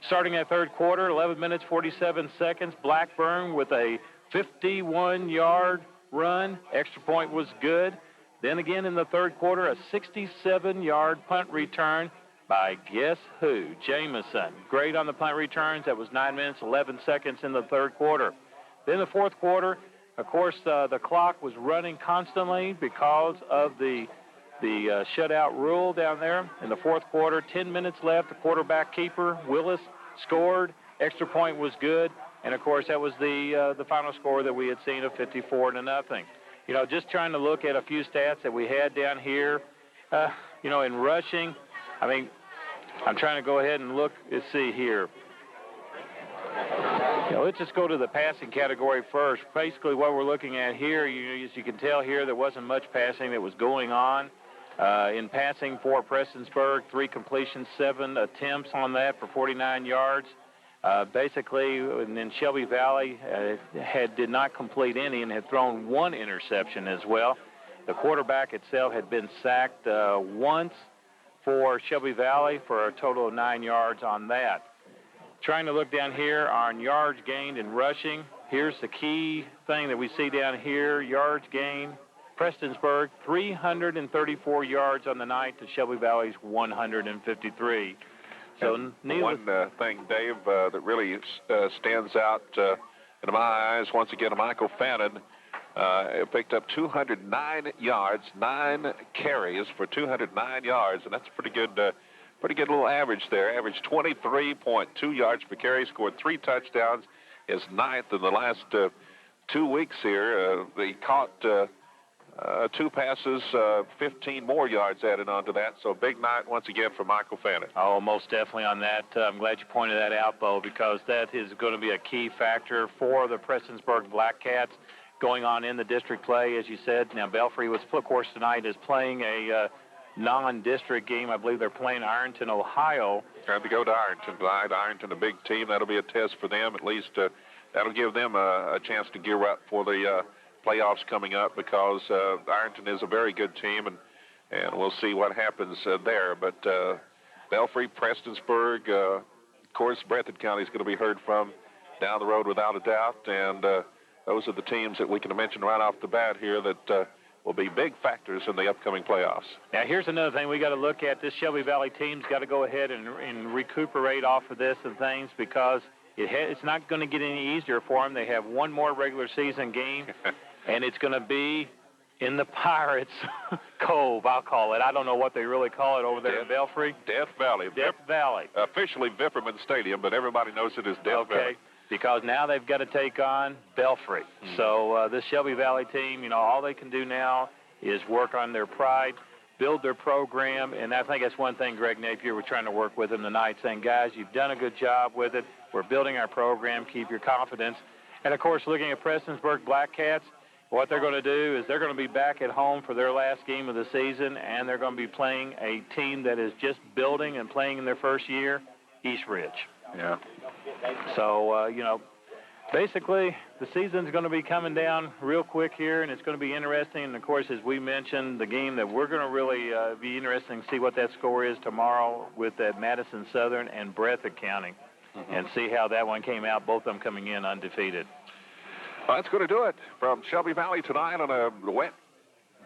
Starting at third quarter, 11 minutes, 47 seconds, Blackburn with a 51-yard run. Extra point was good. Then again in the third quarter, a 67-yard punt return by guess who? Jameson. Great on the punt returns. That was 9 minutes, 11 seconds in the third quarter. Then the fourth quarter, of course, the clock was running constantly because of the shutout rule down there. In the fourth quarter, 10 minutes left. The quarterback keeper, Willis, scored. Extra point was good. And, of course, that was the final score that we had seen of 54-0. You know, just trying to look at a few stats that we had down here, in rushing. I mean, I'm trying to go ahead and look. Let's see here. Let's just go to the passing category first. Basically, what we're looking at here, as you can tell here, there wasn't much passing that was going on. In passing for Prestonsburg, 3 completions, 7 attempts on that for 49 yards. Basically, and then Shelby Valley did not complete any and had thrown 1 interception as well. The quarterback itself had been sacked once for Shelby Valley for a total of 9 yards on that. Trying to look down here on yards gained and rushing. Here's the key thing that we see down here, yards gained. Prestonsburg, 334 yards on the night to Shelby Valley's 153. So one thing, Dave, that really stands out in my eyes, once again, Michael Fannin picked up 209 yards, 9 carries for 209 yards, and that's a pretty good little average there. Averaged 23.2 yards per carry, scored 3 touchdowns, his 9th in the last 2 weeks here. They caught 2 passes, 15 more yards added onto that. So a big night once again for Michael Fannin. Oh, most definitely on that. I'm glad you pointed that out, Bo, because that is going to be a key factor for the Prestonsburg Black Cats going on in the district play, as you said. Now, Belfry was, of course, tonight is playing a non-district game. I believe they're playing Ironton, Ohio. Trying to go to Ironton tonight. Ironton, a big team. That'll be a test for them. At least that'll give them a chance to gear up for the playoffs coming up, because Ironton is a very good team, and we'll see what happens there. But Belfry, Prestonsburg, of course, Breathitt County is going to be heard from down the road without a doubt, and those are the teams that we can mention right off the bat here that will be big factors in the upcoming playoffs. Now, here's another thing we got to look at. This Shelby Valley team's got to go ahead and recuperate off of this and things, because it's not going to get any easier for them. They have one more regular season game, and it's going to be in the Pirates Cove, I'll call it. I don't know what they really call it over there in Belfry. Death Valley. Death Valley. Officially Vipperman Stadium, but everybody knows it as Death Valley. Okay, because now they've got to take on Belfry. So this Shelby Valley team, all they can do now is work on their pride, build their program, and I think that's one thing Greg Napier was trying to work with them tonight, saying, guys, you've done a good job with it. We're building our program. Keep your confidence. And, of course, looking at Prestonsburg Black Cats, what they're going to do is they're going to be back at home for their last game of the season, and they're going to be playing a team that is just building and playing in their first year, East Ridge. Yeah. So, basically the season's going to be coming down real quick here, and it's going to be interesting. And, of course, as we mentioned, the game that we're going to really be interesting to see what that score is tomorrow with that Madison Southern and Breathitt County, and see how that one came out, both of them coming in undefeated. Well, that's going to do it from Shelby Valley tonight on a wet,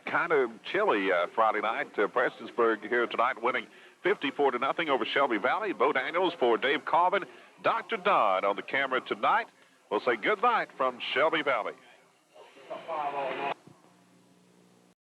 kind of chilly Friday night. Prestonsburg here tonight winning 54-0 over Shelby Valley. Bo Daniels for Dave Colvin, Dr. Don on the camera tonight. We'll say good night from Shelby Valley.